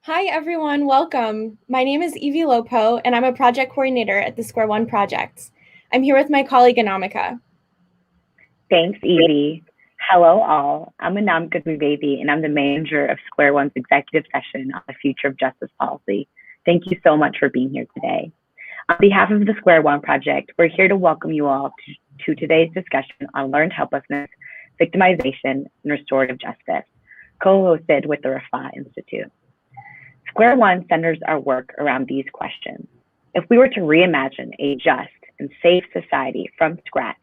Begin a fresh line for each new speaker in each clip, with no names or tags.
Hi, everyone. Welcome. My name is Evie Lopo, and I'm a project coordinator at the Square One Project. I'm here with my colleague, Anamika.
Thanks, Evie. Hello, all. I'm Anamika Dwivedi, and I'm the manager of Square One's executive session on the future of justice policy. Thank you so much for being here today. On behalf of the Square One Project, we're here to welcome you all to today's discussion on learned helplessness, victimization, and restorative justice, co-hosted with the Raphah Institute. Square One centers our work around these questions. If we were to reimagine a just and safe society from scratch,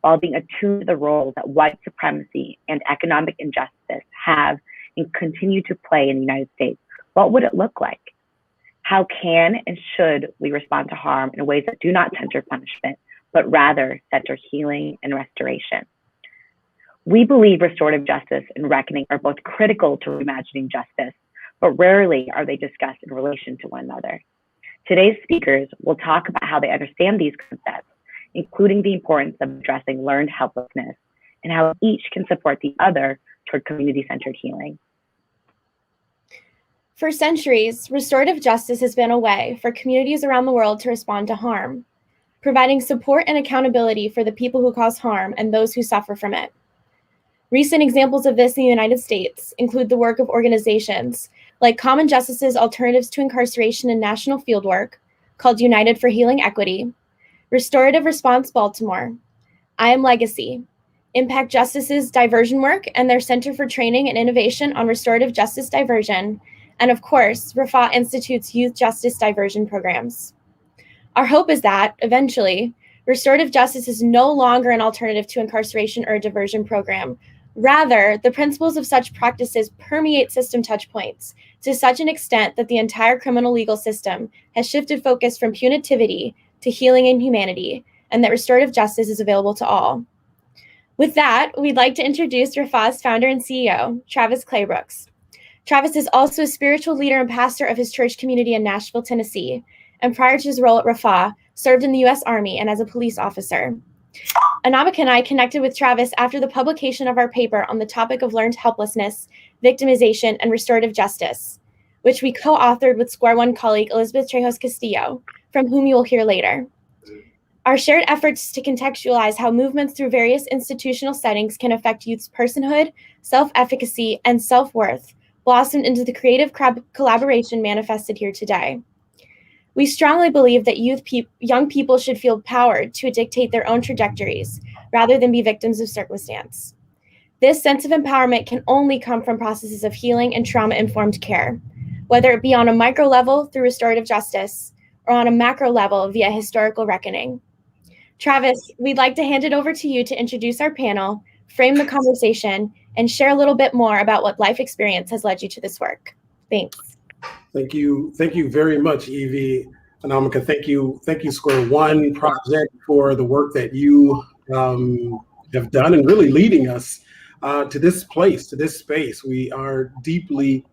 while being attuned to the roles that white supremacy and economic injustice have and continue to play in the United States, what would it look like? How can and should we respond to harm in ways that do not center punishment, but rather center healing and restoration? We believe restorative justice and reckoning are both critical to reimagining justice, but rarely are they discussed in relation to one another. Today's speakers will talk about how they understand these concepts, including the importance of addressing learned helplessness and how each can support the other toward community-centered healing.
For centuries, restorative justice has been a way for communities around the world to respond to harm, providing support and accountability for the people who cause harm and those who suffer from it. Recent examples of this in the United States include the work of organizations like Common Justice's Alternatives to Incarceration and National Fieldwork, called United for Healing Equity, Restorative Response Baltimore, I Am Legacy, Impact Justice's Diversion work and their Center for Training and Innovation on Restorative Justice Diversion, and of course, Raphah Institute's Youth Justice Diversion programs. Our hope is that, eventually, restorative justice is no longer an alternative to incarceration or a diversion program. Rather, the principles of such practices permeate system touchpoints to such an extent that the entire criminal legal system has shifted focus from punitivity to healing and humanity, and that restorative justice is available to all. With that, we'd like to introduce Raphah's founder and CEO, Travis Claybrooks. Travis is also a spiritual leader and pastor of his church community in Nashville, Tennessee, and prior to his role at Raphah, served in the U.S. Army and as a police officer. Anamika and I connected with Travis after the publication of our paper on the topic of learned helplessness, victimization, and restorative justice, which we co-authored with Square One colleague Elizabeth Trejos Castillo, from whom you will hear later. Our shared efforts to contextualize how movements through various institutional settings can affect youth's personhood, self-efficacy, and self-worth blossomed into the creative collaboration manifested here today. We strongly believe that young people should feel empowered to dictate their own trajectories, rather than be victims of circumstance. This sense of empowerment can only come from processes of healing and trauma-informed care, whether it be on a micro level through restorative justice, or on a macro level via historical reckoning. Travis, we'd like to hand it over to you to introduce our panel, frame the conversation, and share a little bit more about what life experience has led you to this work. Thanks.
Thank you very much, Evie. Anamika, thank you Square One Project for the work that you have done and really leading us to this place, to this space. We are deeply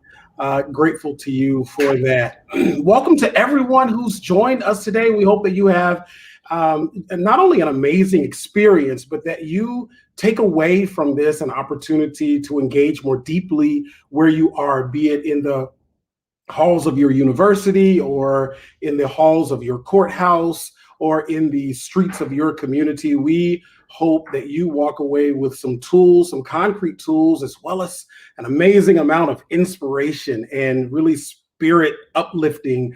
grateful to you for that. Welcome to everyone who's joined us today. We hope that you have not only an amazing experience, but that you take away from this an opportunity to engage more deeply where you are, be it in the halls of your university or in the halls of your courthouse or in the streets of your community. We hope that you walk away with some tools, some concrete tools, as well as an amazing amount of inspiration and really spirit uplifting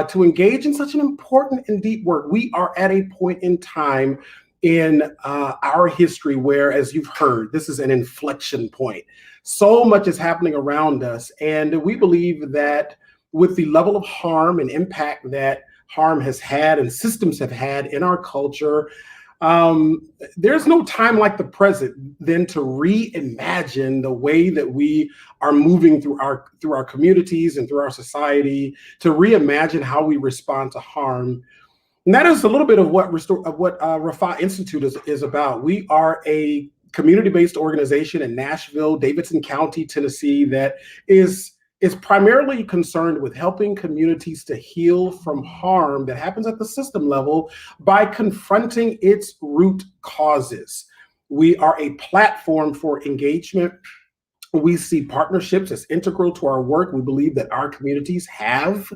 to engage in such an important and deep work. We are at a point in time in our history where, as you've heard, this is an inflection point. So much is happening around us, and we believe that with the level of harm and impact that harm has had and systems have had in our culture, there's no time like the present than to reimagine the way that we are moving through our communities and through our society, to reimagine how we respond to harm. And that is a little bit of what Raphah Institute is about. We are a community-based organization in Nashville, Davidson County, Tennessee, that is primarily concerned with helping communities to heal from harm that happens at the system level by confronting its root causes. We are a platform for engagement We see partnerships as integral to our work. We believe that our communities have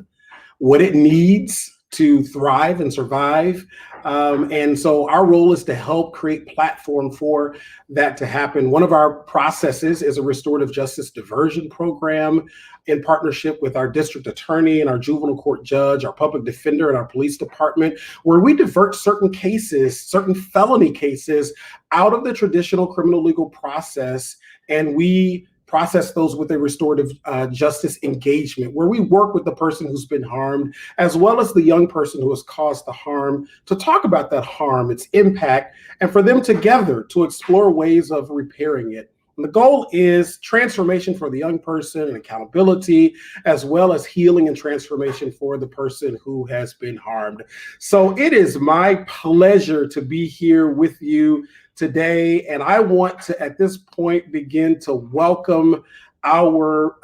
what it needs to thrive and survive. And so our role is to help create platform for that to happen. One of our processes is a restorative justice diversion program in partnership with our district attorney and our juvenile court judge, our public defender, and our police department, where we divert certain cases, certain felony cases, out of the traditional criminal legal process, and we process those with a restorative justice engagement, where we work with the person who's been harmed, as well as the young person who has caused the harm, to talk about that harm, its impact, and for them together to explore ways of repairing it. And the goal is transformation for the young person and accountability, as well as healing and transformation for the person who has been harmed. So it is my pleasure to be here with you today. And I want to, at this point, begin to welcome our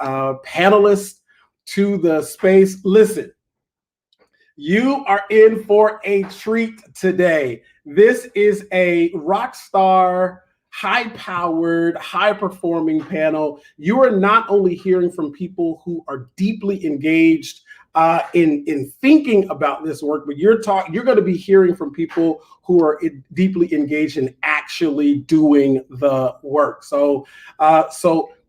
panelists to the space. Listen, you are in for a treat today. This is a rock star, high-powered, high-performing panel. You are not only hearing from people who are deeply engaged in thinking about this work, but you're going to be hearing from people who are deeply engaged in actually doing the work. So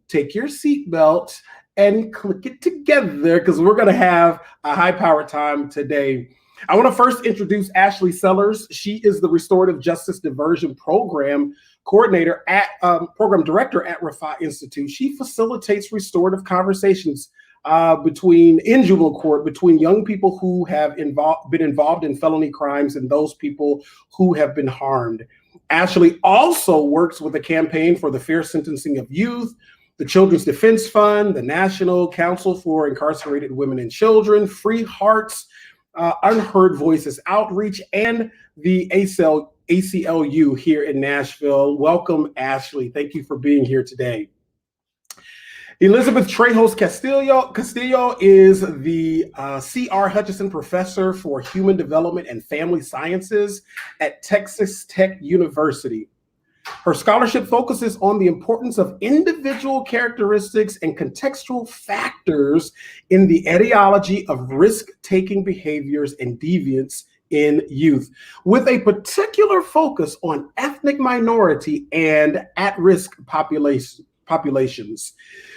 take your seatbelt and click it together, because we're going to have a high-powered time today. I want to first introduce Ashley Sellers. She is the Restorative Justice Diversion Program Coordinator Program Director at Raphah Institute. She facilitates restorative conversations in juvenile court between young people who have been involved in felony crimes and those people who have been harmed. Ashley also works with a campaign for the fair sentencing of youth, the Children's Defense Fund, the National Council for Incarcerated Women and Children, Free Hearts, Unheard Voices Outreach, and the ACLU here in Nashville. Welcome, Ashley. Thank you for being here today. Elizabeth Trejos Castillo is the C.R. Hutchinson Professor for Human Development and Family Sciences at Texas Tech University. Her scholarship focuses on the importance of individual characteristics and contextual factors in the etiology of risk-taking behaviors and deviance in youth, with a particular focus on ethnic minority and at-risk populations.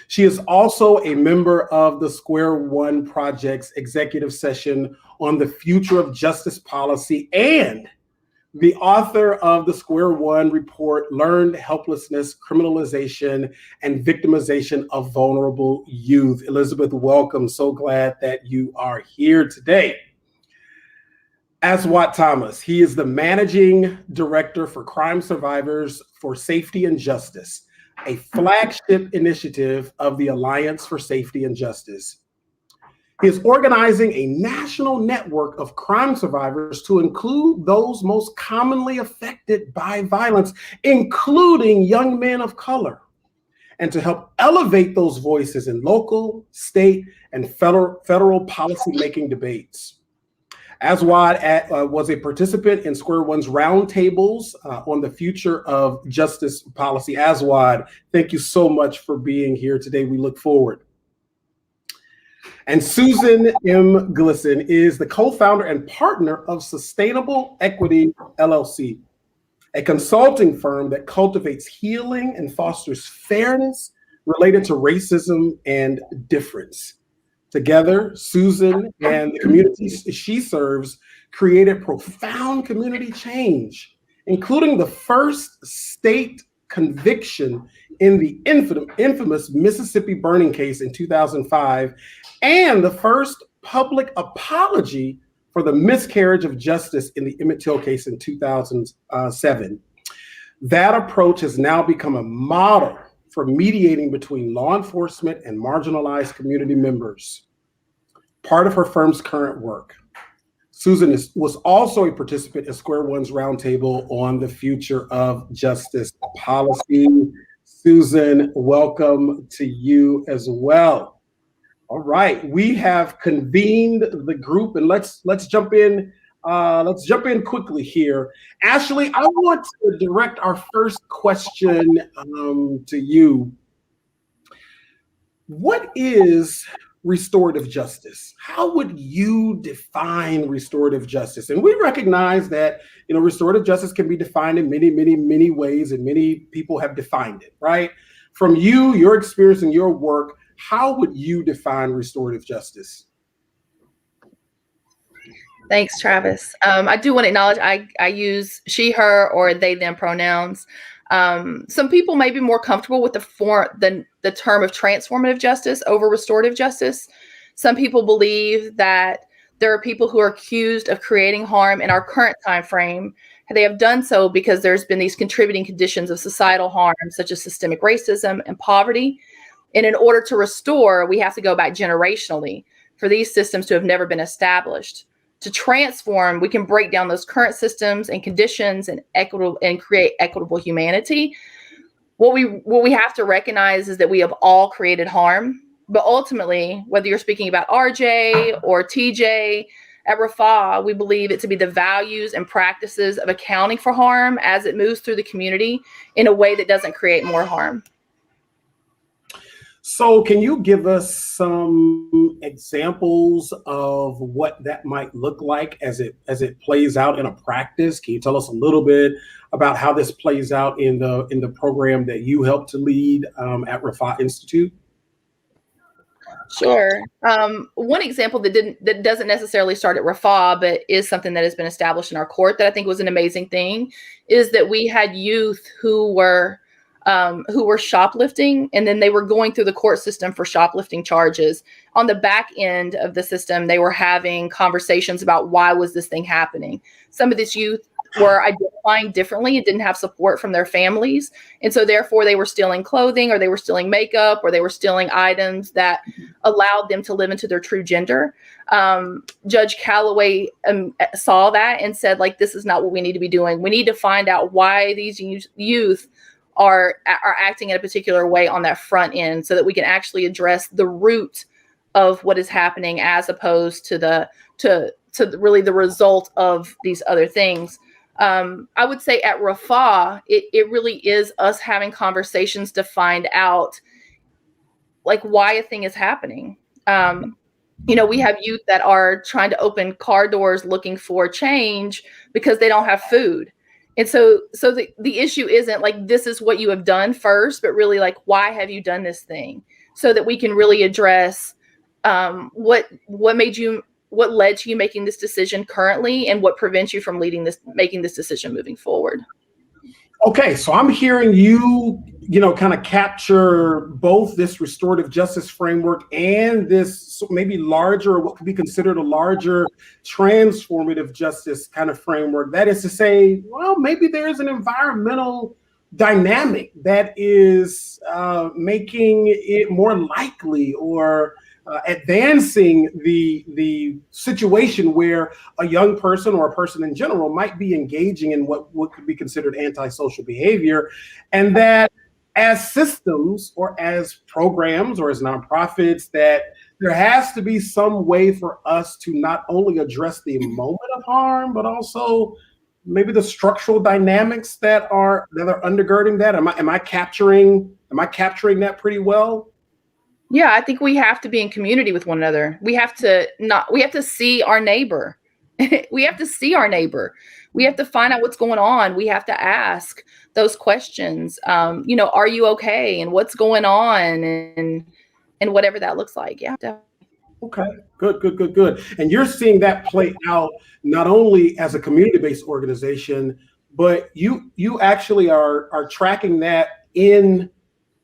She is also a member of the Square One Project's executive session on the future of justice policy and the author of the Square One report, Learned Helplessness, Criminalization, and Victimization of Vulnerable Youth. Elizabeth, welcome. So glad that you are here today. Aswat Thomas, he is the Managing Director for Crime Survivors for Safety and Justice, a flagship initiative of the Alliance for Safety and Justice. He is organizing a national network of crime survivors to include those most commonly affected by violence, including young men of color, and to help elevate those voices in local, state, and federal policymaking debates. Aswad was a participant in Square One's roundtables on the future of justice policy. Aswad, thank you so much for being here today. We look forward. And Susan M. Glisson is the co-founder and partner of Sustainable Equity LLC, a consulting firm that cultivates healing and fosters fairness related to racism and difference. Together, Susan and the communities she serves created profound community change, including the first state conviction in the infamous Mississippi burning case in 2005, and the first public apology for the miscarriage of justice in the Emmett Till case in 2007. That approach has now become a model for mediating between law enforcement and marginalized community members. Part of her firm's current work. Susan was also a participant in Square One's roundtable on the future of justice policy. Susan, welcome to you as well. All right, we have convened the group, and let's jump in. Let's jump in quickly here. Ashley, I want to direct our first question to you. What is restorative justice? How would you define restorative justice? And we recognize that, restorative justice can be defined in many, many, many ways, and many people have defined it, right? From you, your experience and your work, how would you define restorative justice?
Thanks, Travis. I do want to acknowledge I use she, her, or they, them pronouns. Some people may be more comfortable with the term of transformative justice over restorative justice. Some people believe that there are people who are accused of creating harm in our current time frame. They have done so because there's been these contributing conditions of societal harm, such as systemic racism and poverty. And in order to restore, we have to go back generationally for these systems to have never been established. To transform, we can break down those current systems and conditions and create equitable humanity. What we have to recognize is that we have all created harm, but ultimately, whether you're speaking about RJ or TJ, at Raphah, we believe it to be the values and practices of accounting for harm as it moves through the community in a way that doesn't create more harm.
So can you give us some examples of what that might look like as it plays out in a practice? Can you tell us a little bit about how this plays out in the program that you helped to lead at Raphah Institute?
Sure. One example that doesn't necessarily start at Raphah, but is something that has been established in our court that I think was an amazing thing, is that we had youth who were shoplifting, and then they were going through the court system for shoplifting charges. On the back end of the system, they were having conversations about why was this thing happening. Some of this youth were identifying differently and didn't have support from their families. And so therefore they were stealing clothing, or they were stealing makeup, or they were stealing items that allowed them to live into their true gender. Judge Calloway saw that and said, like, this is not what we need to be doing. We need to find out why these youth are acting in a particular way on that front end, so that we can actually address the root of what is happening, as opposed to really the result of these other things. I would say at Raphah, it really is us having conversations to find out, like, why a thing is happening. We have youth that are trying to open car doors looking for change because they don't have food. And so the issue isn't like, this is what you have done first, but really, like, why have you done this thing? So that we can really address what led to you making this decision currently, and what prevents you from making this decision moving forward.
Okay, so I'm hearing you, kind of capture both this restorative justice framework and this maybe larger, what could be considered a larger transformative justice kind of framework. That is to say, well, maybe there's an environmental dynamic that is making it more likely, or advancing the situation where a young person, or a person in general, might be engaging in what could be considered antisocial behavior. And that as systems, or as programs, or as nonprofits, that there has to be some way for us to not only address the moment of harm, but also maybe the structural dynamics that are undergirding that. Am I capturing that pretty well?
Yeah, I think we have to be in community with one another. We have to see our neighbor. We have to see our neighbor. We have to find out what's going on. We have to ask those questions. Are you okay? And what's going on? And whatever that looks like. Yeah.
Okay, good. And you're seeing that play out not only as a community-based organization, but you actually are tracking that in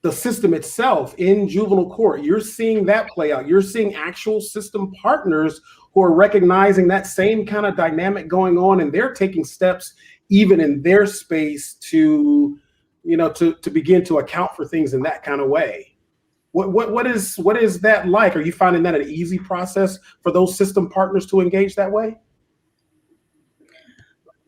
the system itself, in juvenile court. You're seeing that play out. You're seeing actual system partners who are recognizing that same kind of dynamic going on, and they're taking steps even in their space to begin to account for things in that kind of way. What is that like? Are you finding that an easy process for those system partners to engage that way?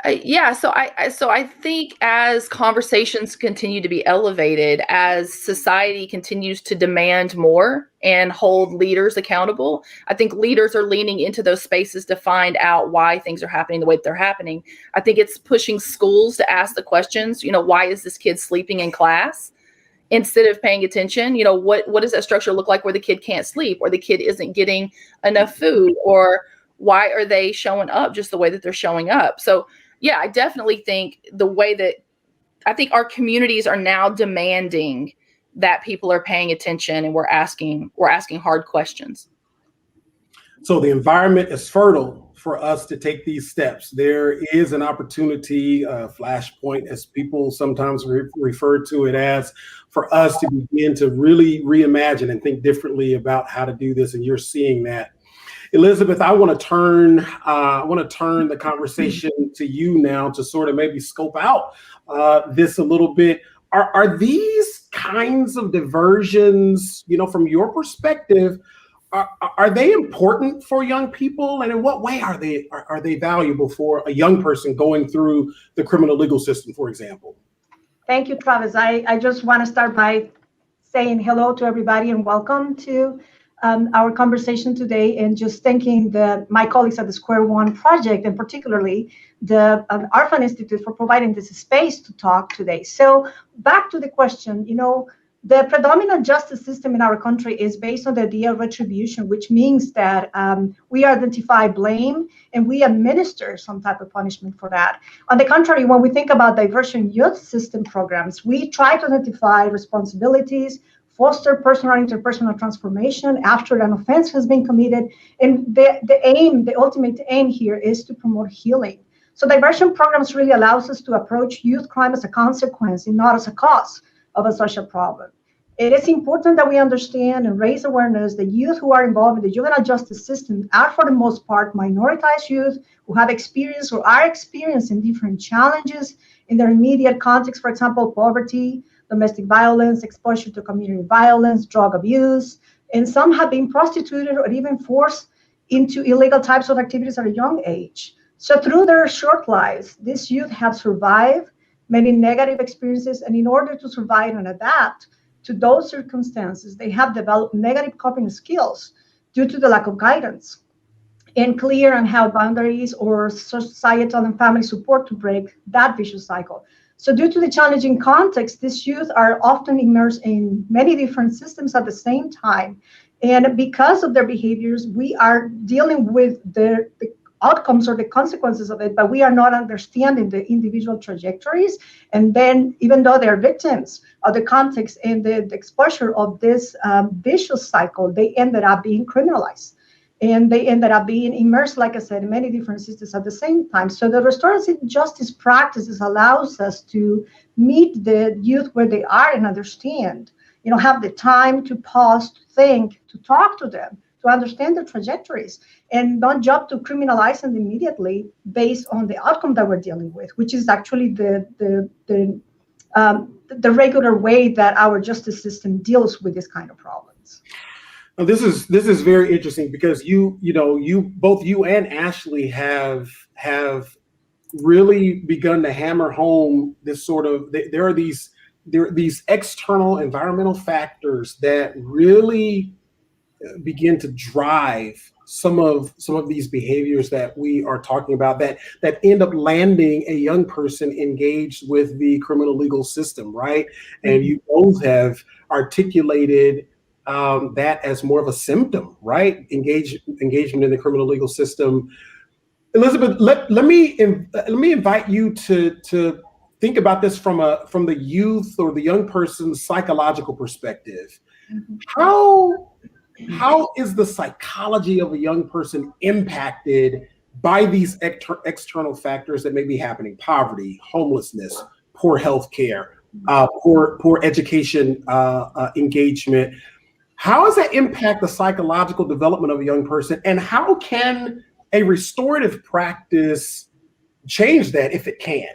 Yeah, so I think as conversations continue to be elevated, as society continues to demand more and hold leaders accountable, I think leaders are leaning into those spaces to find out why things are happening the way that they're happening. I think it's pushing schools to ask the questions, why is this kid sleeping in class? instead of paying attention, what does that structure look like where the kid can't sleep, or the kid isn't getting enough food, or why are they showing up just the way that they're showing up? So yeah, I definitely think I think our communities are now demanding that people are paying attention, and we're asking hard questions.
So the environment is fertile for us to take these steps. There is an opportunity, flashpoint, as people sometimes refer to it as, for us to begin to really reimagine and think differently about how to do this. And you're seeing that. Elizabeth, I want to turn the conversation to you now to sort of maybe scope out this a little bit. Are these kinds of diversions, from your perspective, are they important for young people, and in what way are they valuable for a young person going through the criminal legal system, for example?
Thank you, Travis. I just want to start by saying hello to everybody and welcome to our conversation today, and just thanking my colleagues at the Square One Project, and particularly the Raphah Institute, for providing this space to talk today. So back to the question, the predominant justice system in our country is based on the idea of retribution, which means that we identify blame and we administer some type of punishment for that. On the contrary, when we think about diversion youth system programs, we try to identify responsibilities, foster personal and interpersonal transformation after an offense has been committed. And the ultimate aim here is to promote healing. So diversion programs really allows us to approach youth crime as a consequence and not as a cause of a social problem. It is important that we understand and raise awareness that youth who are involved in the juvenile justice system are, for the most part, minoritized youth who have experienced or are experiencing different challenges in their immediate context, for example, poverty, domestic violence, exposure to community violence, drug abuse, and some have been prostituted or even forced into illegal types of activities at a young age. So through their short lives, these youth have survived many negative experiences, and in order to survive and adapt to those circumstances, they have developed negative coping skills due to the lack of guidance and clear and held boundaries or societal and family support to break that vicious cycle. So due to the challenging context, these youth are often immersed in many different systems at the same time. And because of their behaviors, we are dealing with the outcomes or the consequences of it, but we are not understanding the individual trajectories. And then, even though they're victims of the context and the exposure of this vicious cycle, they ended up being criminalized. And they ended up being immersed, like I said, in many different systems at the same time. So the restorative justice practices allows us to meet the youth where they are and understand, have the time to pause, to think, to talk to them, to understand their trajectories, and not jump to criminalize them immediately based on the outcome that we're dealing with, which is actually the regular way that our justice system deals with this kind of problems.
Now, this is very interesting because both you and Ashley have really begun to hammer home this sort of, there are these external environmental factors that really begin to drive some of these behaviors that we are talking about that end up landing a young person engaged with the criminal legal system, right? And you both have articulated that as more of a symptom, right? Engagement in the criminal legal system. Elizabeth, let me invite you to think about this from the youth or the young person's psychological perspective. How is the psychology of a young person impacted by these external factors that may be happening? Poverty, homelessness, poor health care, poor education engagement. How does that impact the psychological development of a young person? And how can a restorative practice change that if it can?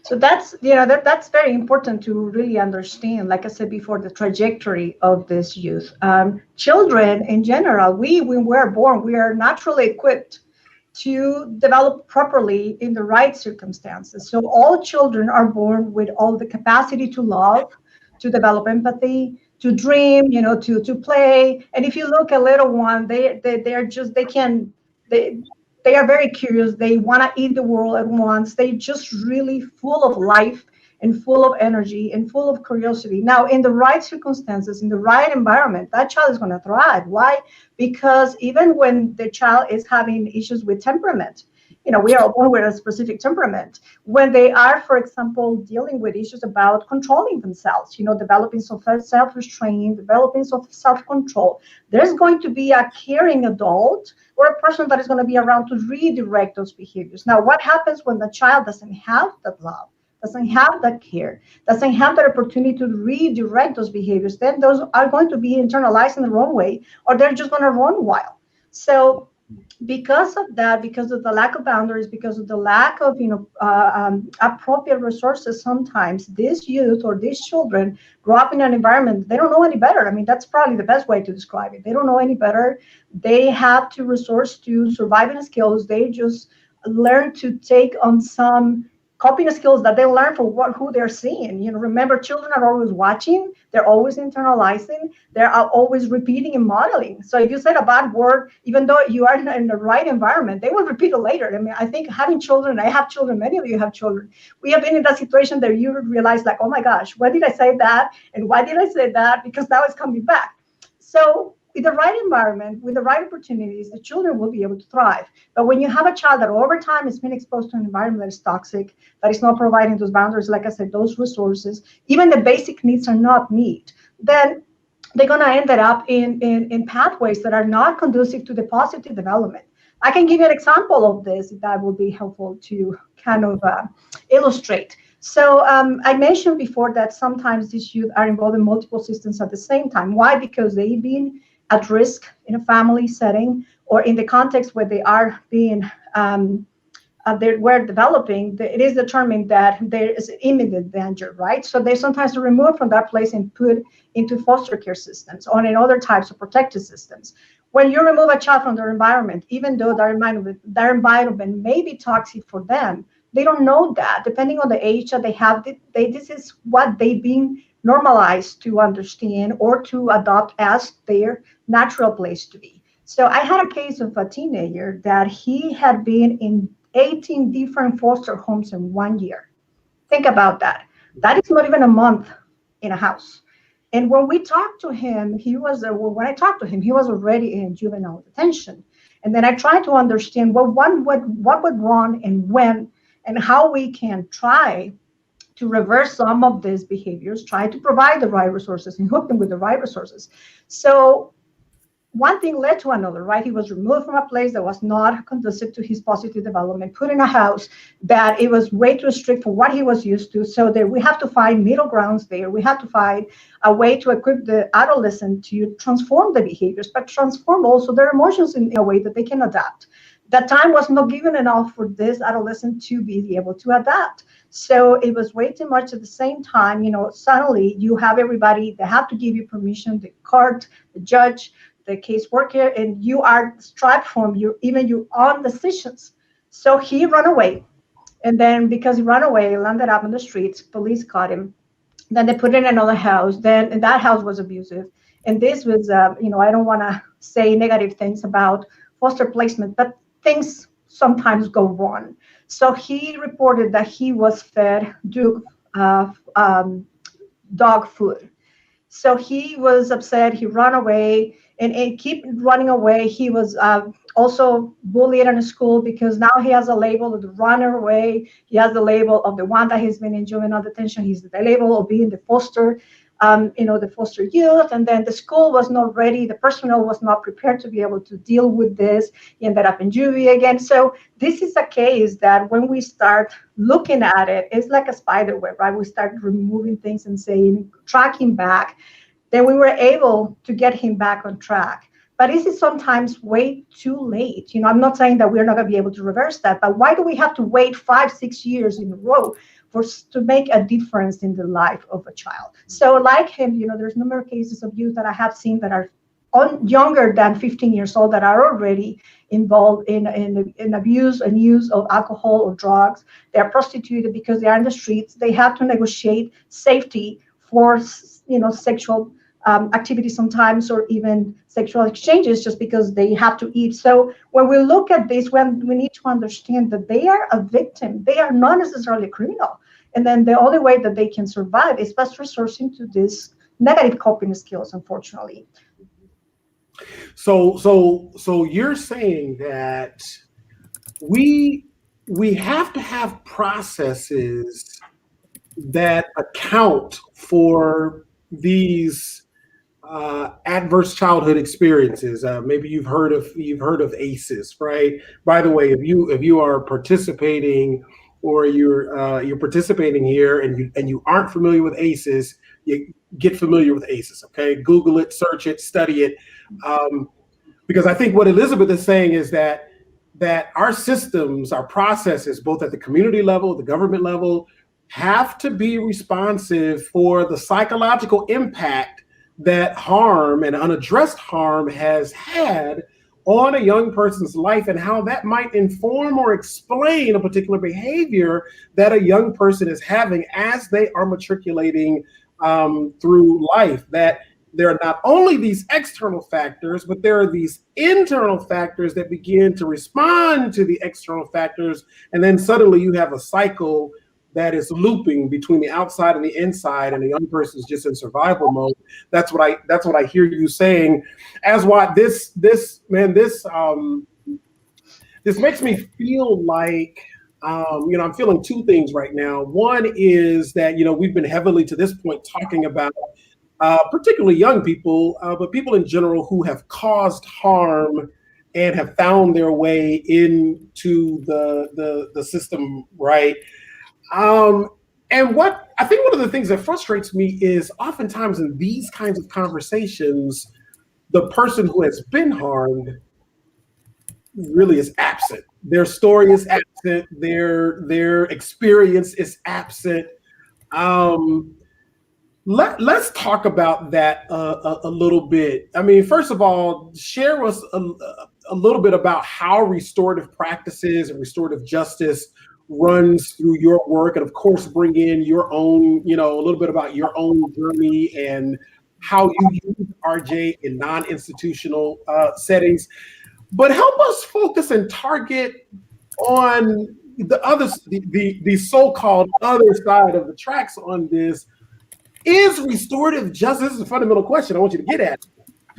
So that's very important to really understand, like I said before, the trajectory of this youth. Children in general, when we're born, we are naturally equipped to develop properly in the right circumstances. So all children are born with all the capacity to love, to develop empathy, to dream, to play. And if you look at little one, they are very curious. They want to eat the world at once. They're just really full of life and full of energy and full of curiosity. Now, in the right circumstances, in the right environment, that child is going to thrive. Why? Because even when the child is having issues with temperament, we are born with a specific temperament. When they are, for example, dealing with issues about controlling themselves, developing self-restraint, developing self-control, there's going to be a caring adult or a person that is going to be around to redirect those behaviors. Now, what happens when the child doesn't have that love, doesn't have that care, doesn't have that opportunity to redirect those behaviors? Then those are going to be internalized in the wrong way, or they're just going to run wild. So because of that, because of the lack of boundaries, because of the lack of appropriate resources, sometimes these youth or these children grow up in an environment they don't know any better. I mean, that's probably the best way to describe it. They don't know any better. They have to resource to surviving skills. They just learn to take on some coping skills that they learn from who they're seeing. Remember, children are always watching, they're always internalizing, they're always repeating and modeling. So if you said a bad word, even though you are in the right environment, they will repeat it later. I mean, I think having children, I have children, many of you have children, we have been in that situation that you realize, like, oh my gosh, why did I say that? And why did I say that? Because now it's coming back. So with the right environment, with the right opportunities, the children will be able to thrive. But when you have a child that over time has been exposed to an environment that is toxic, that is not providing those boundaries, like I said, those resources, even the basic needs are not met, then they're going to end up in pathways that are not conducive to the positive development. I can give you an example of this if that would be helpful to kind of illustrate. So I mentioned before that sometimes these youth are involved in multiple systems at the same time. Why? Because they've been at risk in a family setting or in the context where they are being we're developing, it is determined that there is imminent danger, right? So they sometimes are removed from that place and put into foster care systems or in other types of protective systems. When you remove a child from their environment, even though their environment may be toxic for them, they don't know that. Depending on the age that they have, this is what they've been normalized to understand or to adopt as their natural place to be. So I had a case of a teenager that he had been in 18 different foster homes in 1 year. Think about that. That is not even a month in a house. And when we talked to him, when I talked to him, he was already in juvenile detention. And then I tried to understand what went wrong and when, and how we can try to reverse some of these behaviors, try to provide the right resources and hook them with the right resources. So one thing led to another, right? He was removed from a place that was not conducive to his positive development, put in a house that it was way too strict for what he was used to. So that we have to find middle grounds there. We have to find a way to equip the adolescent to transform the behaviors, but transform also their emotions in a way that they can adapt. That time was not given enough for this adolescent to be able to adapt. So it was way too much. At the same time, suddenly you have everybody, they have to give you permission, the court, the judge, the caseworker, and you are striped from your own decisions. So he ran away. And then because he ran away, landed up on the streets, police caught him. Then they put him in another house. Then and that house was abusive. And this was, I don't want to say negative things about foster placement, but things sometimes go wrong. So he reported that he was fed dog food. So he was upset. He ran away and keep running away. He was also bullied in school because now he has a label of the runner away. He has the label of the one that has been in juvenile detention. He's the label of being the foster, the foster youth. And then the school was not ready. The personnel was not prepared to be able to deal with this. He ended up in juvie again. So this is a case that when we start looking at it, it's like a spider web, right? We start removing things and saying, tracking back. Then we were able to get him back on track. But this is sometimes way too late. I'm not saying that we're not going to be able to reverse that, but why do we have to wait 5-6 years in a row to make a difference in the life of a child? So like him, there's numerous cases of youth that I have seen that are younger than 15 years old that are already involved in abuse and use of alcohol or drugs. They're prostituted because they are in the streets. They have to negotiate safety for sexual activity sometimes, or even sexual exchanges, just because they have to eat. So when we look at this, we need to understand that they are a victim. They are not necessarily a criminal. And then the only way that they can survive is by resourcing to these negative coping skills, unfortunately.
So you're saying that we have to have processes that account for these adverse childhood experiences. Maybe you've heard of ACEs, right? By the way, if you are participating or you're participating here and you aren't familiar with ACEs, you get familiar with ACEs. Okay, Google it, search it, study it, because I think what Elizabeth is saying is that our systems, our processes, both at the community level, the government level, have to be responsive for the psychological impact that harm and unaddressed harm has had on a young person's life, and how that might inform or explain a particular behavior that a young person is having as they are matriculating through life. That there are not only these external factors, but there are these internal factors that begin to respond to the external factors, and then suddenly you have a cycle that is looping between the outside and the inside, and the young person is just in survival mode. That's what I hear you saying. As why this makes me feel like I'm feeling two things right now. One is that we've been heavily to this point talking about particularly young people, but people in general who have caused harm and have found their way into the system, right? And what I think one of the things that frustrates me is oftentimes in these kinds of conversations, the person who has been harmed really is absent. Their story is absent. Their experience is absent. Let's talk about that a little bit. I mean, first of all, share us a little bit about how restorative practices and restorative justice runs through your work, and of course, bring in your own, a little bit about your own journey and how you use RJ in non-institutional settings. But help us focus and target on the so-called other side of the tracks on this. Is restorative justice, this is a fundamental question I want you to get at.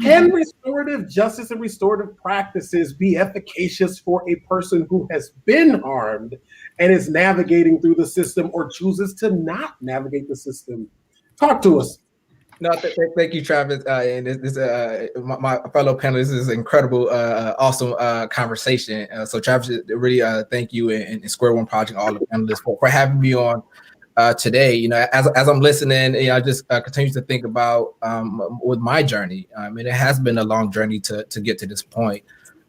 Can restorative justice and restorative practices be efficacious for a person who has been harmed and is navigating through the system or chooses to not navigate the system? Talk to us.
No, thank you, Travis, and this my fellow panelists. This is an incredible, awesome conversation. So, Travis, really thank you and Square One Project, all the panelists for having me on today. As I'm listening, I just continue to think about with my journey. And it has been a long journey to get to this point.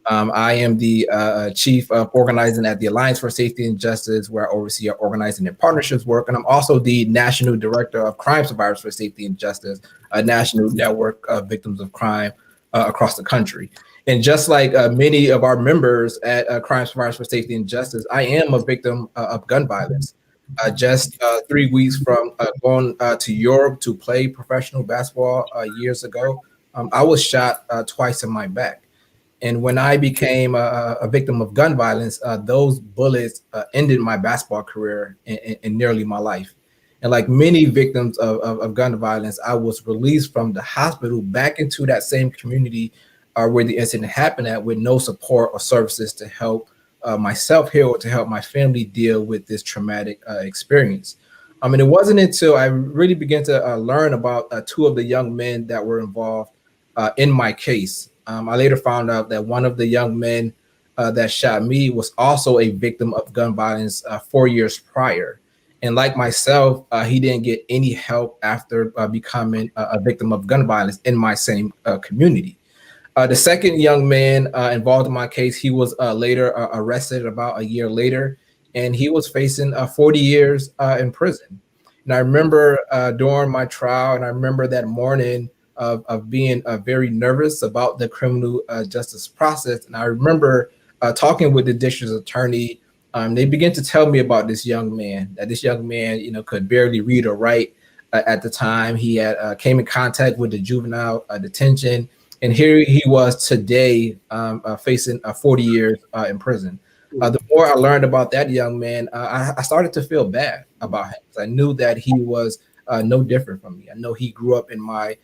I am the chief of organizing at the Alliance for Safety and Justice, where I oversee our organizing and partnerships work. And I'm also the national director of Crime Survivors for Safety and Justice, a national network of victims of crime across the country. And just like many of our members at Crime Survivors for Safety and Justice, I am a victim of gun violence. Just 3 weeks from going to Europe to play professional basketball years ago, I was shot twice in my back. And when I became a victim of gun violence, those bullets ended my basketball career and nearly my life. And like many victims of gun violence, I was released from the hospital back into that same community where the incident happened at, with no support or services to help myself heal, to help my family deal with this traumatic experience. It wasn't until I really began to learn about two of the young men that were involved in my case. I later found out that one of the young men that shot me was also a victim of gun violence 4 years prior. And like myself, he didn't get any help after becoming a victim of gun violence in my same community. The second young man involved in my case, he was later arrested about a year later, and he was facing 40 years in prison. And I remember during my trial, and I remember that morning of being very nervous about the criminal justice process. And I remember talking with the district attorney. They began to tell me about this young man, that this young man, could barely read or write at the time. He had came in contact with the juvenile detention. And here he was today facing 40 years in prison. The more I learned about that young man, I started to feel bad. about him. I knew that he was no different from me. I know he grew up in my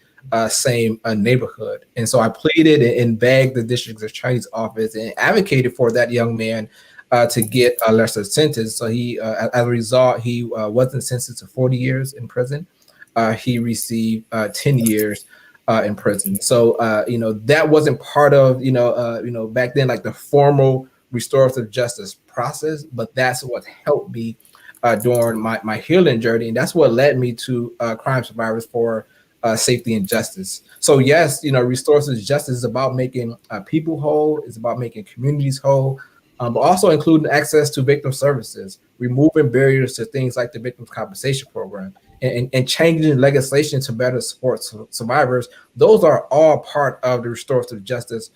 same neighborhood. And so I pleaded and begged the district attorney's office and advocated for that young man to get a lesser sentence. So he, as a result, he wasn't sentenced to 40 years in prison. He received 10 years in prison. So, that wasn't part of, back then, like the formal restorative justice process, but that's what helped me during my healing journey. And that's what led me to Crime Survivors for Safety and Justice. So yes, restorative justice is about making people whole. It's about making communities whole, but also including access to victim services, removing barriers to things like the Victims Compensation Program, and changing legislation to better support survivors. Those are all part of the restorative justice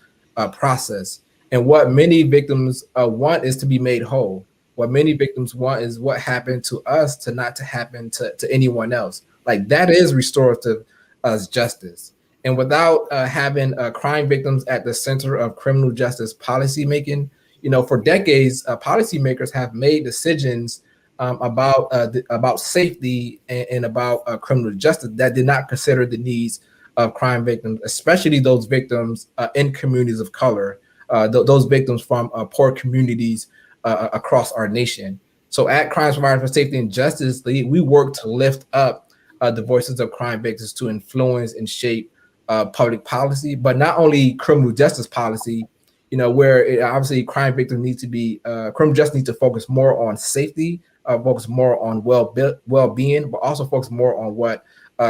process. And what many victims want is to be made whole. What many victims want is what happened to us to not to happen to anyone else. Like that is restorative justice. And without having crime victims at the center of criminal justice policy making, for decades, policymakers have made decisions about safety and about criminal justice that did not consider the needs of crime victims, especially those victims in communities of color, those victims from poor communities across our nation. So at Crime Survivors for Safety and Justice, we work to lift up the voices of crime victims to influence and shape public policy, but not only criminal justice policy, where obviously crime victims need to be, criminal justice needs to focus more on safety, focus more on well-being, but also focus more on what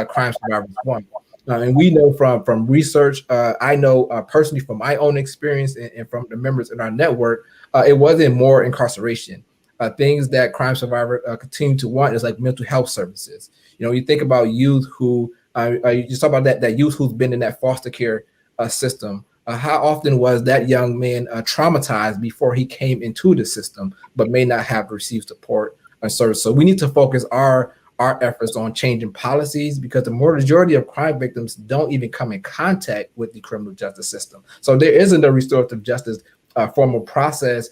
crime survivors want. And we know from research, I know personally from my own experience and from the members in our network, it wasn't more incarceration. Things that crime survivors continue to want is like mental health services. You think about youth who, you just talk about that youth who's been in that foster care system. How often was that young man traumatized before he came into the system, but may not have received support and service? So we need to focus our efforts on changing policies, because the majority of crime victims don't even come in contact with the criminal justice system. So there isn't a restorative justice formal process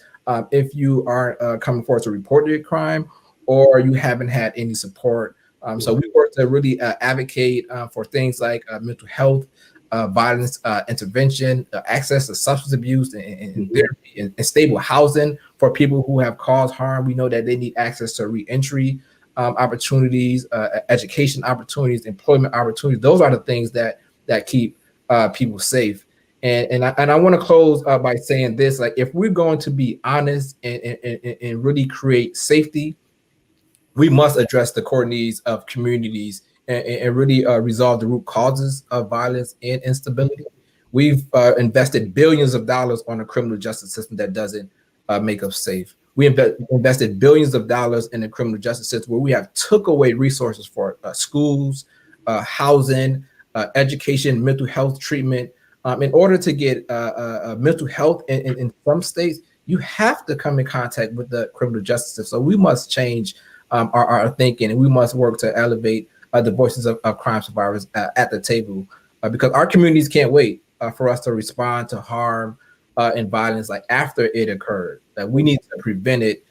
if you aren't coming forward to report your crime or you haven't had any support. So we work to really advocate for things like mental health, violence intervention, access to substance abuse and therapy, and stable housing for people who have caused harm. We know that they need access to reentry opportunities, education opportunities, employment opportunities. Those are the things that keep people safe. And I want to close by saying this: like, if we're going to be honest and really create safety, we must address the core needs of communities and really resolve the root causes of violence and instability. We've invested billions of dollars on a criminal justice system that doesn't make us safe. We invested billions of dollars in the criminal justice system where we have took away resources for schools, housing, education, mental health treatment. In order to get mental health in some states, you have to come in contact with the criminal justice system. So we must change our thinking, and we must work to elevate the voices of crime survivors at the table, because our communities can't wait for us to respond to harm and violence like after it occurred. That we need to prevent it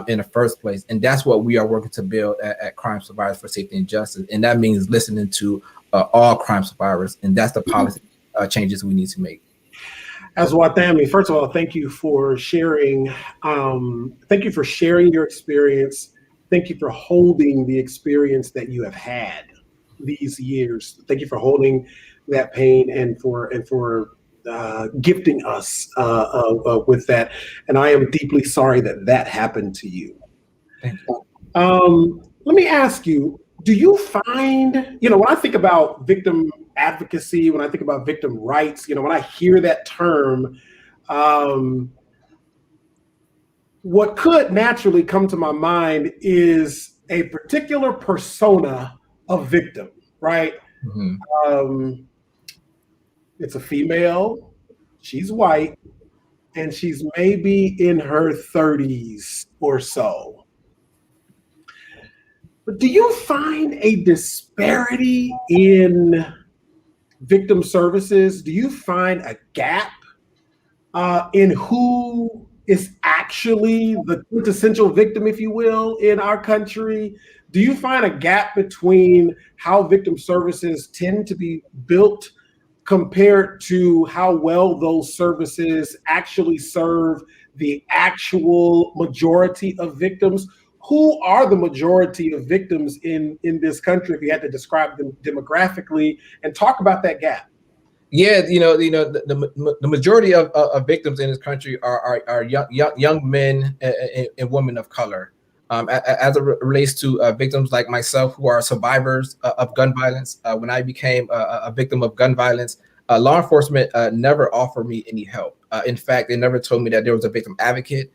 in the first place, and that's what we are working to build at Crime Survivors for Safety and Justice, and that means listening to all crime survivors, and that's the policy changes we need to make.
As Watami, first of all, thank you for sharing. Thank you for sharing your experience. Thank you for holding the experience that you have had these years. Thank you for holding that pain and for gifting us with that. And I am deeply sorry that happened to you.
Thank you.
Let me ask you, do you find, when I think about victim advocacy, when I think about victim rights, when I hear that term, what could naturally come to my mind is a particular persona of victim, right? Mm-hmm. It's a female, she's white, and she's maybe in her 30s or so. But do you find a disparity in victim services? Do you find a gap in who is actually the quintessential victim, if you will, in our country? do you find a gap between how victim services tend to be built compared to how well those services actually serve the actual majority of victims? Who are the majority of victims in this country, if you had to describe them demographically, and talk about that gap?
Yeah, the majority of victims in this country are young men and women of color. As it relates to victims like myself who are survivors of gun violence, when I became a victim of gun violence, law enforcement never offered me any help. In fact, they never told me that there was a victim advocate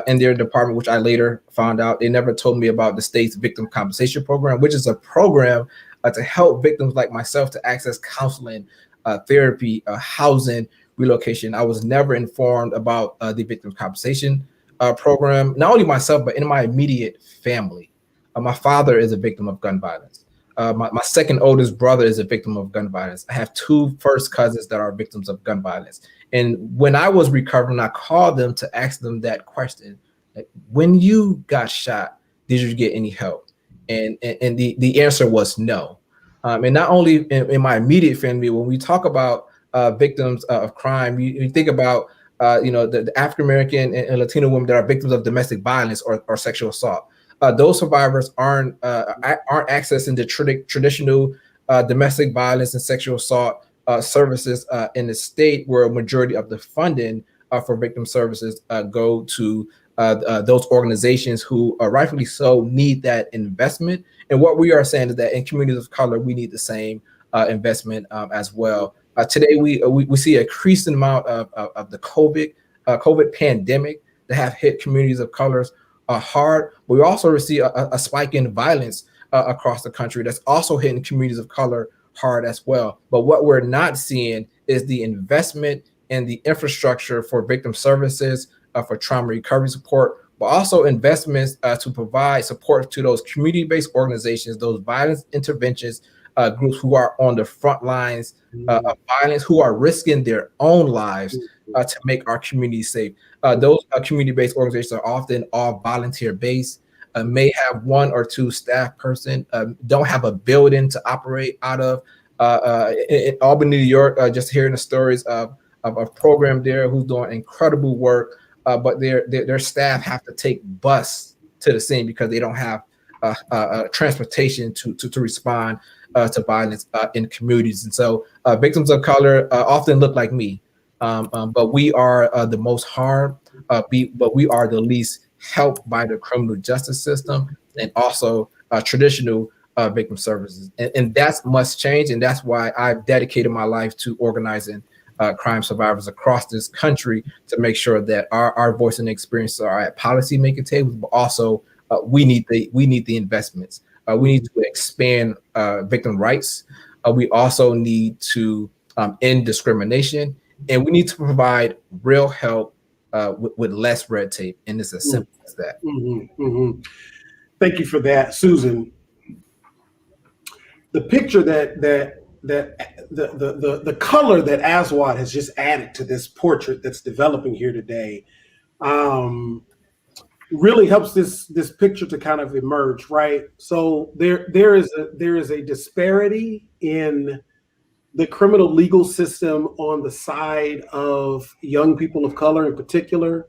in their department, which I later found out. They never told me about the state's victim compensation program, which is a program to help victims like myself to access counseling, therapy, housing, relocation. I was never informed about the victim compensation program, not only myself, but in my immediate family. My father is a victim of gun violence. My second oldest brother is a victim of gun violence. I have two first cousins that are victims of gun violence. And when I was recovering, I called them to ask them that question. Like, when you got shot, did you get any help? And the answer was no. And not only in my immediate family, when we talk about victims of crime, you think about the African American and Latino women that are victims of domestic violence or sexual assault. Those survivors aren't accessing the traditional domestic violence and sexual assault services in the state, where a majority of the funding for victim services go to those organizations who rightfully so need that investment. And what we are saying is that in communities of color, we need the same investment as well. Today, we see an increasing amount of the COVID pandemic that have hit communities of colors hard. But we also see a spike in violence across the country that's also hitting communities of color hard as well. But what we're not seeing is the investment in the infrastructure for victim services, for trauma recovery support, but also investments to provide support to those community-based organizations, those violence interventions groups who are on the front lines of violence, who are risking their own lives to make our community safe. Those community-based organizations are often all volunteer-based, may have one or two staff person, don't have a building to operate out of. In Albany, New York, just hearing the stories of a program there who's doing incredible work, but their staff have to take bus to the scene because they don't have transportation to respond to violence in communities. And so victims of color often look like me, but we are the most harmed, but we are the least helped by the criminal justice system and also traditional victim services. And that must change. And that's why I've dedicated my life to organizing crime survivors across this country to make sure that our voice and experience are at policymaking tables, but also we need the investments. We need to expand victim rights. We also need to end discrimination, and we need to provide real help with less red tape. And it's as simple as that.
Mm-hmm, mm-hmm. Thank you for that, Susan. The picture that the color that Aswad has just added to this portrait that's developing here today really helps this picture to kind of emerge, right? So there is a disparity in the criminal legal system on the side of young people of color in particular.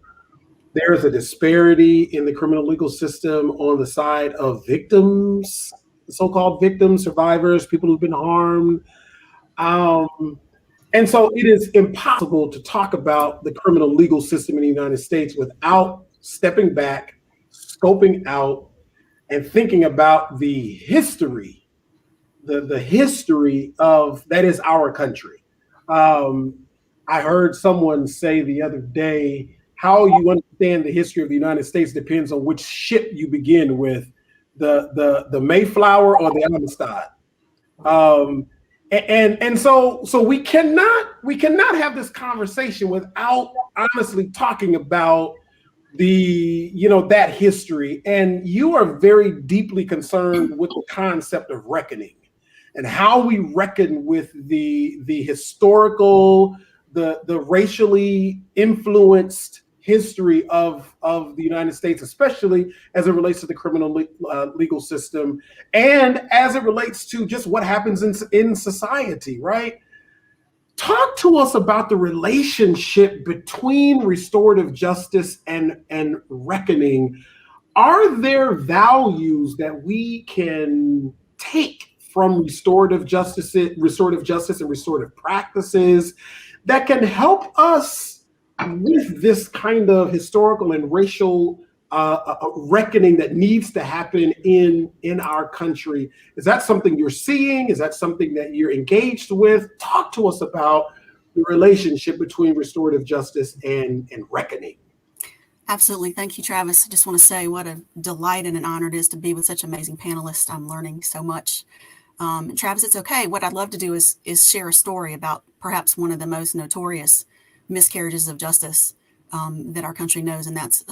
There is a disparity in the criminal legal system on the side of victims, so-called victims, survivors, people who've been harmed. And so it is impossible to talk about the criminal legal system in the United States without stepping back, scoping out, and thinking about the history, the history of that is our country. I heard someone say the other day, how you understand the history of the United States depends on which ship you begin with, the Mayflower or the Amistad. And so we cannot have this conversation without honestly talking about that history. And you are very deeply concerned with the concept of reckoning and how we reckon with the historical, the racially influenced history of the United States, especially as it relates to the criminal legal system, and as it relates to just what happens in society, right? Talk to us about the relationship between restorative justice and reckoning. Are there values that we can take from restorative justice and restorative practices that can help us with this kind of historical and racial reckoning that needs to happen in our country? Is that something you're seeing? Is that something that you're engaged with? Talk to us about the relationship between restorative justice and reckoning.
Absolutely. Thank you, Travis. I just want to say what a delight and an honor it is to be with such amazing panelists. I'm learning so much. Travis, it's okay. What I'd love to do is share a story about perhaps one of the most notorious miscarriages of justice that our country knows, and that's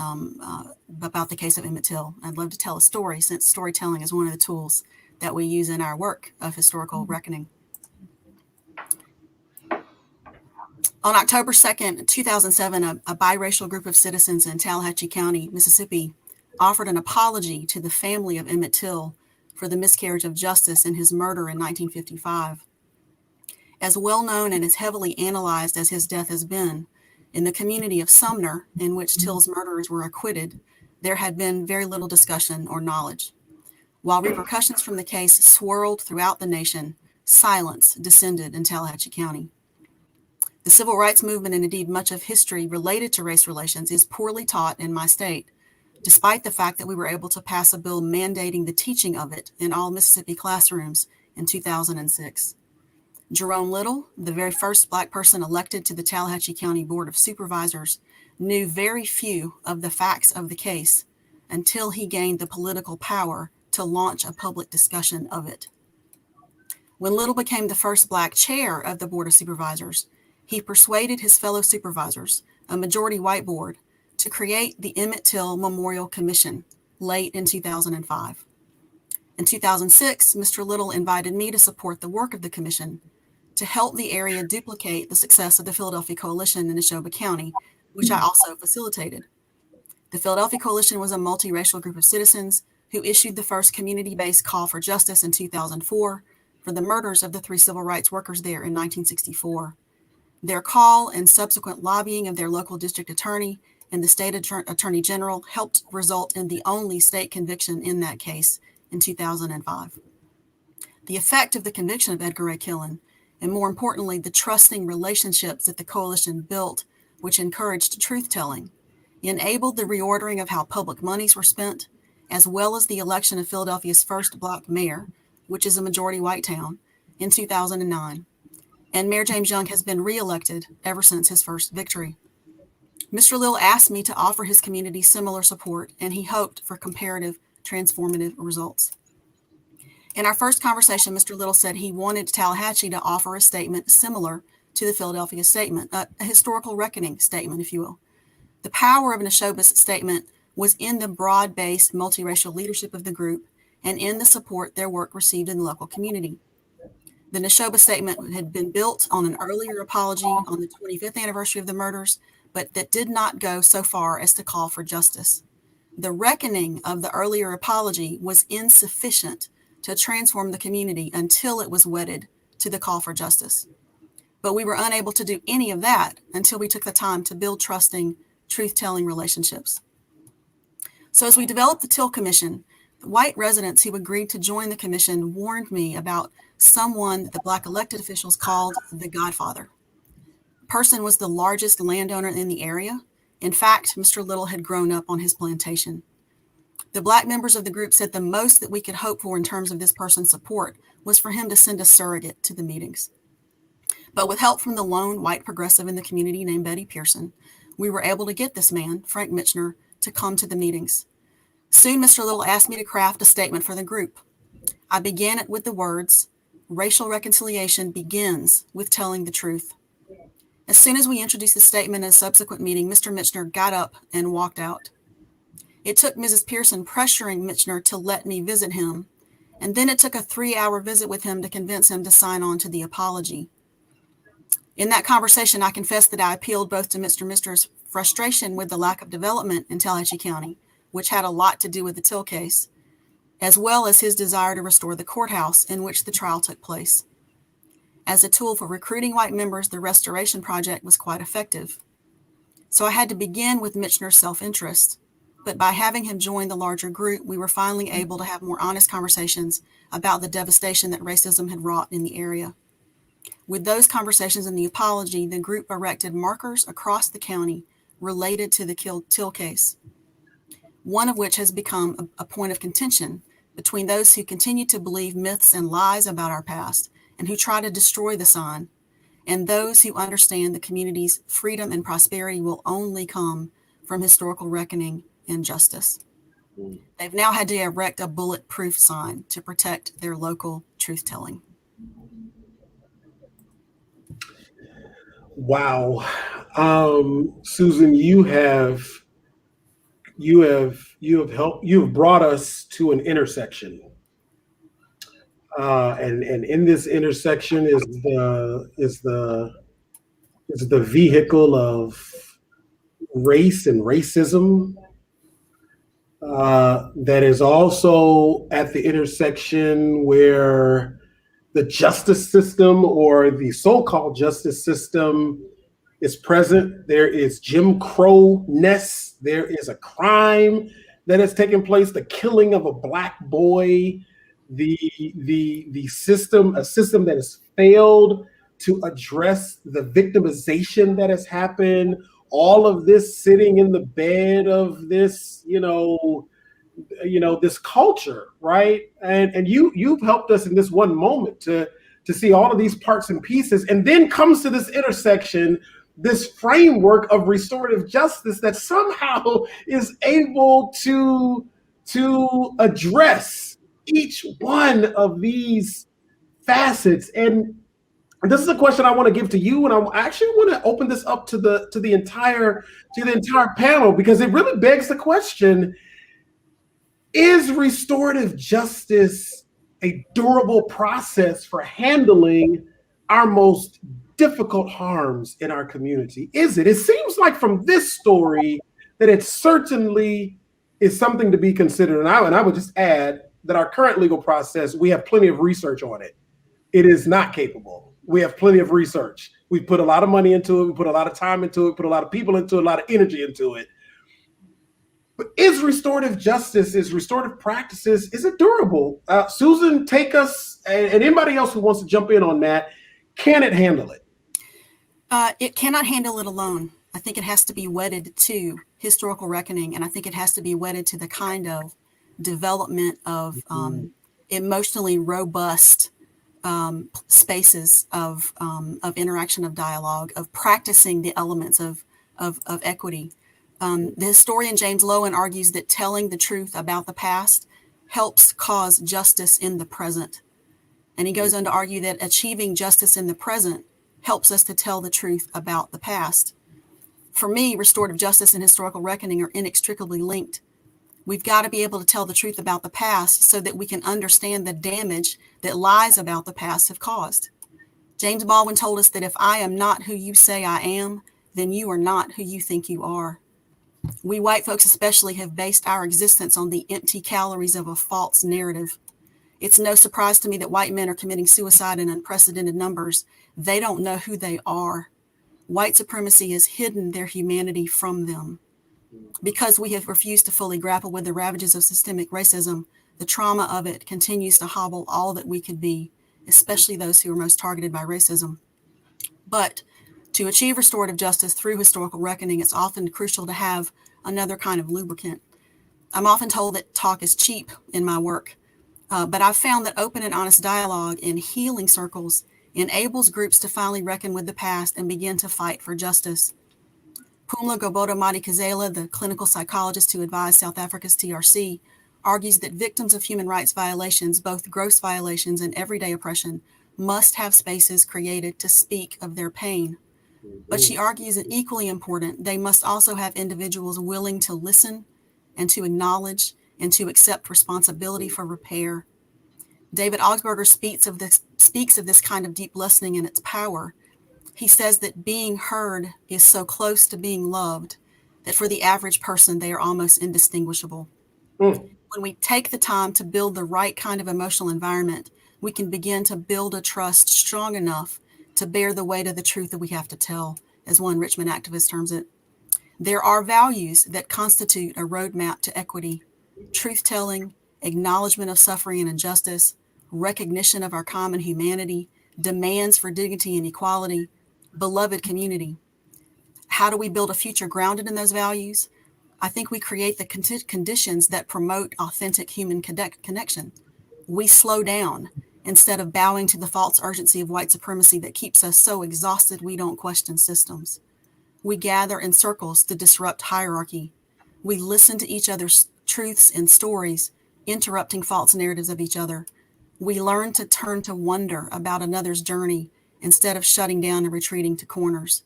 about the case of Emmett Till. I'd love to tell a story, since storytelling is one of the tools that we use in our work of historical reckoning. On October 2nd, 2007, a biracial group of citizens in Tallahatchie County, Mississippi, offered an apology to the family of Emmett Till for the miscarriage of justice in his murder in 1955. As well known and as heavily analyzed as his death has been, in the community of Sumner, in which Till's murderers were acquitted, there had been very little discussion or knowledge. While repercussions from the case swirled throughout the nation, silence descended in Tallahatchie County. The civil rights movement, and indeed much of history related to race relations, is poorly taught in my state, despite the fact that we were able to pass a bill mandating the teaching of it in all Mississippi classrooms in 2006. Jerome Little, the very first Black person elected to the Tallahatchie County Board of Supervisors, knew very few of the facts of the case until he gained the political power to launch a public discussion of it. When Little became the first Black chair of the Board of Supervisors, he persuaded his fellow supervisors, a majority white board, to create the Emmett Till Memorial Commission late in 2005. In 2006, Mr. Little invited me to support the work of the commission to help the area duplicate the success of the Philadelphia Coalition in Neshoba County, which I also facilitated. The Philadelphia Coalition was a multiracial group of citizens who issued the first community-based call for justice in 2004 for the murders of the 3 civil rights workers there in 1964. Their call and subsequent lobbying of their local district attorney and the state attorney general helped result in the only state conviction in that case in 2005. The effect of the conviction of Edgar A. Killen, and more importantly, the trusting relationships that the coalition built, which encouraged truth-telling, enabled the reordering of how public monies were spent, as well as the election of Philadelphia's first Black mayor, which is a majority white town, in 2009. And Mayor James Young has been reelected ever since his first victory. Mr. Little asked me to offer his community similar support, and he hoped for comparative, transformative results. In our first conversation, Mr. Little said he wanted Tallahatchie to offer a statement similar to the Philadelphia statement, a historical reckoning statement, if you will. The power of Neshoba's statement was in the broad-based multiracial leadership of the group and in the support their work received in the local community. The Neshoba statement had been built on an earlier apology on the 25th anniversary of the murders, but that did not go so far as to call for justice. The reckoning of the earlier apology was insufficient to transform the community until it was wedded to the call for justice. But we were unable to do any of that until we took the time to build trusting, truth-telling relationships. So as we developed the Till Commission, the white residents who agreed to join the commission warned me about someone that the Black elected officials called the Godfather. The person was the largest landowner in the area. In fact, Mr. Little had grown up on his plantation. The Black members of the group said the most that we could hope for in terms of this person's support was for him to send a surrogate to the meetings. But with help from the lone white progressive in the community named Betty Pearson, we were able to get this man, Frank Mitchner, to come to the meetings. Soon, Mr. Little asked me to craft a statement for the group. I began it with the words, "Racial reconciliation begins with telling the truth." As soon as we introduced the statement in a subsequent meeting, Mr. Mitchner got up and walked out. It took Mrs. Pearson pressuring Mitchner to let me visit him, and then it took a 3-hour visit with him to convince him to sign on to the apology. In that conversation, I confessed that I appealed both to Mr. Mitchner's frustration with the lack of development in Tallahatchie County, which had a lot to do with the Till case, as well as his desire to restore the courthouse in which the trial took place. As a tool for recruiting white members, the Restoration Project was quite effective. So I had to begin with Michener's self-interest, but by having him join the larger group, we were finally able to have more honest conversations about the devastation that racism had wrought in the area. With those conversations and the apology, the group erected markers across the county related to the Till case, one of which has become a point of contention between those who continue to believe myths and lies about our past and who try to destroy the sign, and those who understand the community's freedom and prosperity will only come from historical reckoning and justice. They've now had to erect a bulletproof sign to protect their local truth-telling.
Wow. Susan, you have brought us to an intersection. And in this intersection is the vehicle of race and racism, that is also at the intersection where the justice system, or the so-called justice system, is present. There is Jim Crow-ness. There is a crime that has taken place, the killing of a Black boy, a system that has failed to address the victimization that has happened. All of this sitting in the bed of this, this culture, right? And you've helped us in this one moment to see all of these parts and pieces, and then comes to this intersection, this framework of restorative justice that somehow is able to address each one of these facets. And this is a question I want to give to you, and I actually want to open this up to the entire panel, because it really begs the question: is restorative justice a durable process for handling our most difficult harms in our community? Is it? It seems like from this story that it certainly is something to be considered. And I would just add that our current legal process, we have plenty of research on it. It is not capable. We have plenty of research. We put a lot of money into it. We put a lot of time into it, put a lot of people into it, a lot of energy into it. But is restorative justice, is restorative practices, is it durable? Susan, take us, and anybody else who wants to jump in on that, can it handle it?
It cannot handle it alone. I think it has to be wedded to historical reckoning, and I think it has to be wedded to the kind of development of emotionally robust spaces of interaction, of dialogue, of practicing the elements of equity. The historian James Loewen argues that telling the truth about the past helps cause justice in the present. And he goes on to argue that achieving justice in the present helps us to tell the truth about the past. For me, restorative justice and historical reckoning are inextricably linked. We've got to be able to tell the truth about the past so that we can understand the damage that lies about the past have caused. James Baldwin told us that if I am not who you say I am, then you are not who you think you are. We white folks especially have based our existence on the empty calories of a false narrative. It's no surprise to me that white men are committing suicide in unprecedented numbers. They don't know who they are. White supremacy has hidden their humanity from them. Because we have refused to fully grapple with the ravages of systemic racism, the trauma of it continues to hobble all that we could be, especially those who are most targeted by racism. But to achieve restorative justice through historical reckoning, it's often crucial to have another kind of lubricant. I'm often told that talk is cheap in my work, but I've found that open and honest dialogue in healing circles enables groups to finally reckon with the past and begin to fight for justice. Pumla Gobodo-Madikizela, the clinical psychologist who advised South Africa's TRC, argues that victims of human rights violations, both gross violations and everyday oppression, must have spaces created to speak of their pain. But she argues that equally important, they must also have individuals willing to listen and to acknowledge and to accept responsibility for repair. David Augsburger speaks of this kind of deep listening and its power. He says that being heard is so close to being loved that for the average person, they are almost indistinguishable. When we take the time to build the right kind of emotional environment, we can begin to build a trust strong enough to bear the weight of the truth that we have to tell, as one Richmond activist terms it. There are values that constitute a roadmap to equity: truth-telling, acknowledgement of suffering and injustice, recognition of our common humanity, demands for dignity and equality, beloved community. How do we build a future grounded in those values? I think we create the conditions that promote authentic human connection. We slow down instead of bowing to the false urgency of white supremacy that keeps us so exhausted we don't question systems. We gather in circles to disrupt hierarchy. We listen to each other's truths and stories, interrupting false narratives of each other. We learn to turn to wonder about another's journey instead of shutting down and retreating to corners.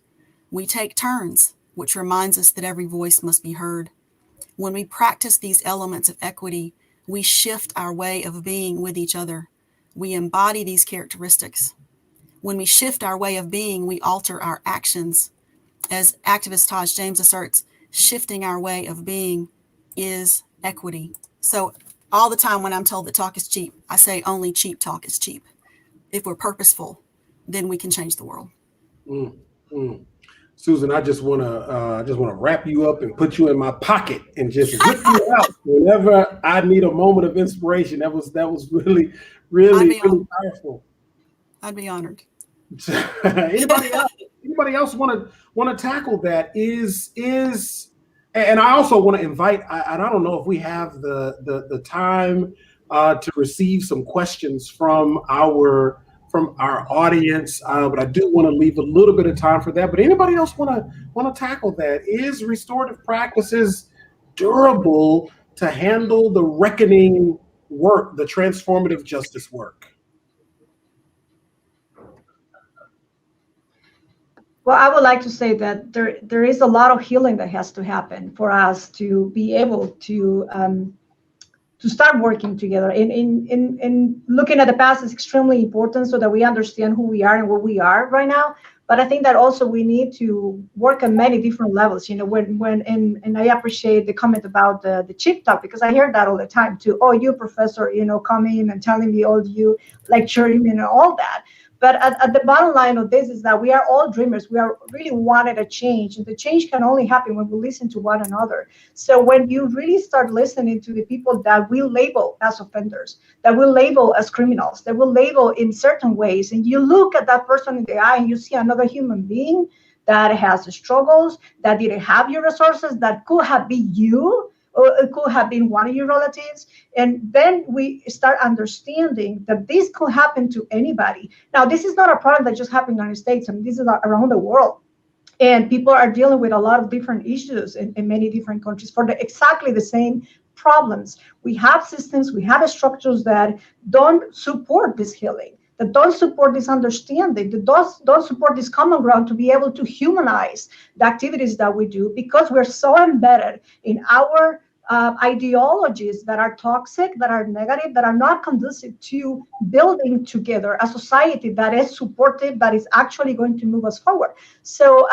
We take turns, which reminds us that every voice must be heard. When we practice these elements of equity, we shift our way of being with each other. We embody these characteristics. When we shift our way of being, we alter our actions. As activist Taj James asserts, shifting our way of being is equity. So all the time when I'm told that talk is cheap, I say only cheap talk is cheap. If we're purposeful, then we can change the world.
Susan, I just want to wrap you up and put you in my pocket and just whip you out whenever I need a moment of inspiration. That was really powerful.
I'd be honored.
Anybody else want to tackle that? And I also want to invite. I don't know if we have the time to receive some questions from our audience, but I do want to leave a little bit of time for that. But anybody else want to tackle that? Is restorative practices durable to handle the reckoning work, the transformative justice work?
Well, I would like to say that there is a lot of healing that has to happen for us to be able to start working together. In looking at the past is extremely important so that we understand who we are and where we are right now. But I think that also we need to work on many different levels. And I appreciate the comment about the cheap talk, because I hear that all the time too. Oh, you professor, coming and telling me all you lecturing and all that. But at the bottom line of this is that we are all dreamers. We are really wanted a change, and the change can only happen when we listen to one another. So when you really start listening to the people that we label as offenders, that we label as criminals, that we label in certain ways, and you look at that person in the eye and you see another human being that has struggles, that didn't have your resources, that could have been you, or it could have been one of your relatives. And then we start understanding that this could happen to anybody. Now, this is not a problem that just happened in the United States. I mean, this is around the world. And people are dealing with a lot of different issues in many different countries for exactly the same problems. We have systems, we have structures that don't support this healing, that don't support this understanding, that don't support this common ground to be able to humanize the activities that we do, because we're so embedded in our ideologies that are toxic, that are negative, that are not conducive to building together a society that is supportive, that is actually going to move us forward. So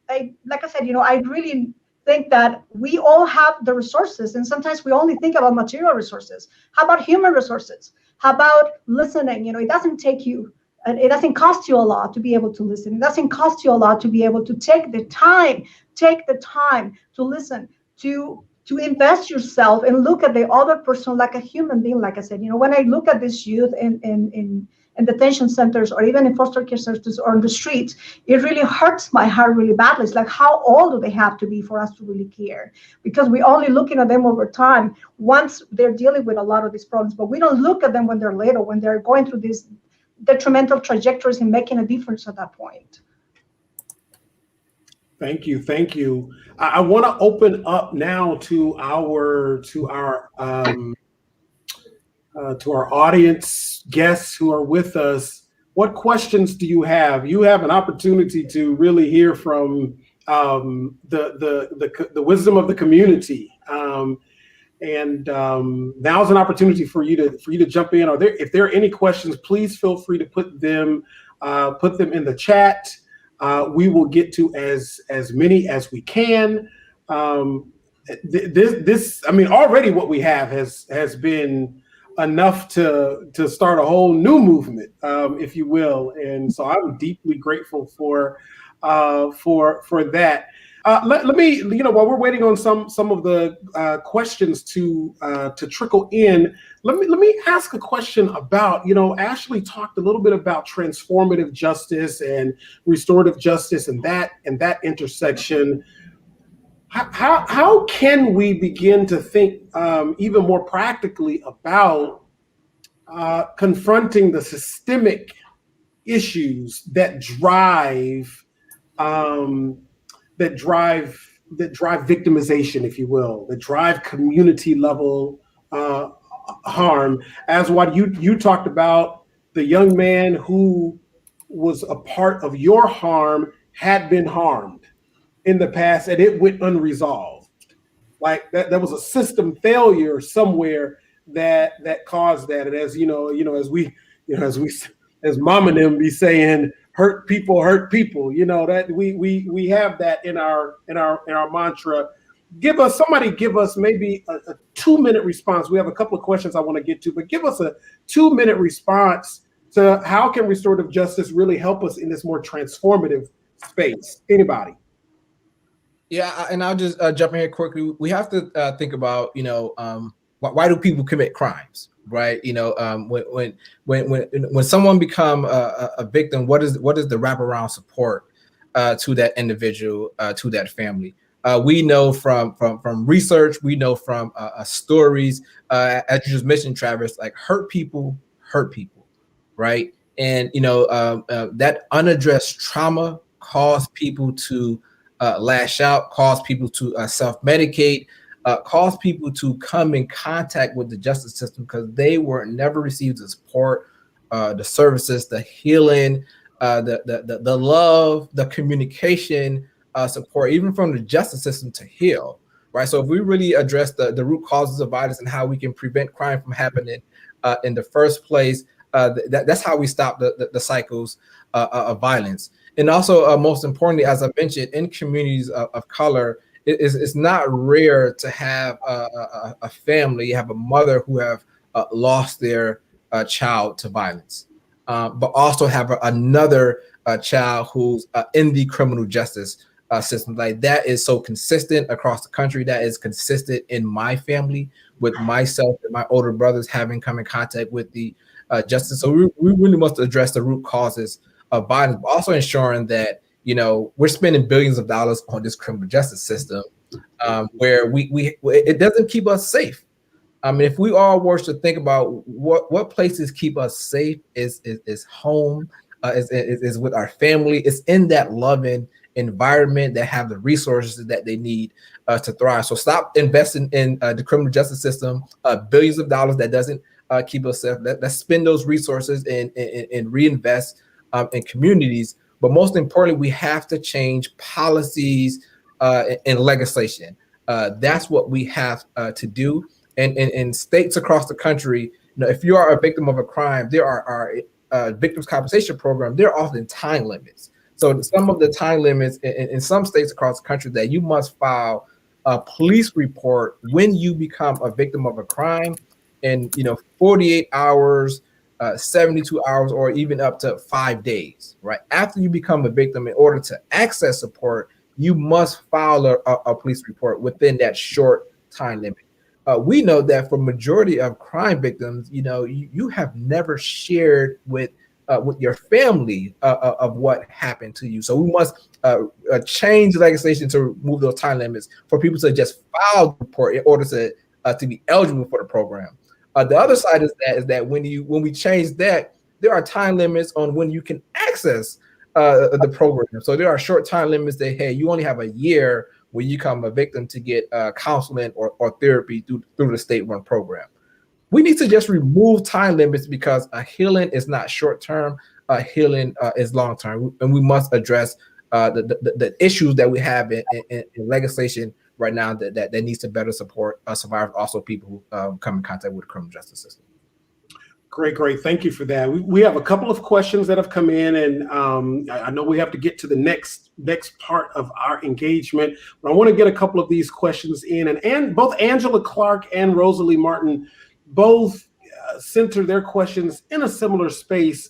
like I said, I really think that we all have the resources, and sometimes we only think about material resources. How about human resources? How about listening? It doesn't cost you a lot to be able to listen. It doesn't cost you a lot to be able to take the time to listen, to invest yourself and look at the other person like a human being. Like I said, when I look at this youth in detention centers, or even in foster care centers, or on the streets, it really hurts my heart really badly. It's like, how old do they have to be for us to really care? Because we're only looking at them over time once they're dealing with a lot of these problems, but we don't look at them when they're little, when they're going through these detrimental trajectories and making a difference at that point.
Thank you. I want to open up now to our audience guests who are with us. What questions do you have? You have an opportunity to really hear from the wisdom of the community, and now's an opportunity for you to jump in. If there are any questions, please feel free to put them in the chat. We will get to as many as we can. This, I mean, already what we have has been enough to start a whole new movement, if you will. And so I'm deeply grateful for that. Let me, you know, while we're waiting on some of the questions to trickle in, let me ask a question about, you know, Ashley talked a little bit about transformative justice and restorative justice and that intersection. How can we begin to think even more practically about confronting the systemic issues that drive victimization, if you will, that drive community level harm? As what you talked about, the young man who was a part of your harm had been harmed in the past and it went unresolved. Like that was a system failure somewhere that caused that. And as as mom and them be saying, hurt people, you know, that we have that in our mantra. Somebody give us maybe a 2-minute response. We have a couple of questions I want to get to, but give us a 2-minute response to how can restorative justice really help us in this more transformative space? Anybody?
Yeah, and I'll just jump in here quickly. We have to think about, you know, why do people commit crimes, right? You know, when someone become a victim, what is the wraparound support to that individual, to that family? We know from research, we know from stories, as you just mentioned, Travis, like hurt people, right? And you know, that unaddressed trauma caused people to lash out, cause people to self-medicate, cause people to come in contact with the justice system because they were never received the support, the services, the healing, the love, the communication support, even from the justice system to heal, right? So if we really address the root causes of violence and how we can prevent crime from happening in the first place, that's how we stop the cycles of violence. And also, most importantly, as I mentioned, in communities of color, it's not rare to have a family, have a mother who have lost their child to violence, but also have another child who's in the criminal justice system. Like that is so consistent across the country. That is consistent in my family, with myself and my older brothers having come in contact with the justice. So we really must address the root causes of violence, but also ensuring that, you know, we're spending billions of dollars on this criminal justice system where it doesn't keep us safe. I mean, if we all were to think about what places keep us safe, is home, is with our family. It's in that loving environment that have the resources that they need to thrive. So stop investing in the criminal justice system, billions of dollars that doesn't keep us safe. Let's spend those resources and reinvest in communities. But most importantly, we have to change policies and legislation. That's what we have to do. And in states across the country, you know, if you are a victim of a crime, there are victims compensation programs. There are often time limits. So some of the time limits in some states across the country that you must file a police report when you become a victim of a crime, and 48 hours, 72 hours, or even up to 5 days, right? After you become a victim, in order to access support, you must file a police report within that short time limit. We know that for majority of crime victims, you have never shared with your family of what happened to you. So we must change legislation to remove those time limits for people to just file the report in order to be eligible for the program. The other side is that when we change that, there are time limits on when you can access the program. So there are short time limits that, hey, you only have a year when you become a victim to get counseling or therapy through the state-run program. We need to just remove time limits because healing is not short-term. Healing is long-term, and we must address the issues that we have in legislation right now that needs to better support survivors, also people who come in contact with the criminal justice system.
Great. Thank you for that. We have a couple of questions that have come in, and I know we have to get to the next part of our engagement, but I want to get a couple of these questions in. And both Angela Clark and Rosalie Martin both center their questions in a similar space.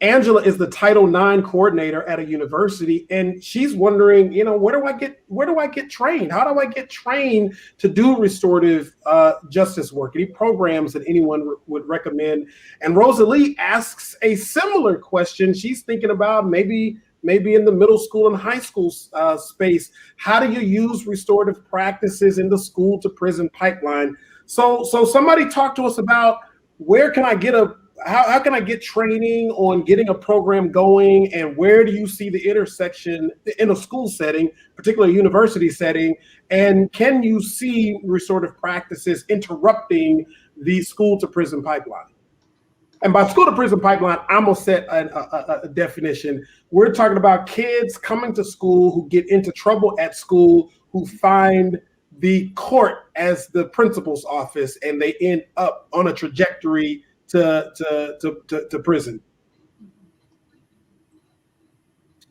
Angela is the Title IX coordinator at a university, and she's wondering, where do I get trained? How do I get trained to do restorative justice work? Any programs that anyone would recommend? And Rosalie asks a similar question. She's thinking about maybe in the middle school and high school space, how do you use restorative practices in the school to prison pipeline? So somebody talk to us about where can I get how can I get training on getting a program going, and where do you see the intersection in a school setting, particularly a university setting, and can you see restorative practices interrupting the school to prison pipeline? And by school to prison pipeline, I'm gonna set a definition. We're talking about kids coming to school who get into trouble at school, who find the court as the principal's office, and they end up on a trajectory to prison.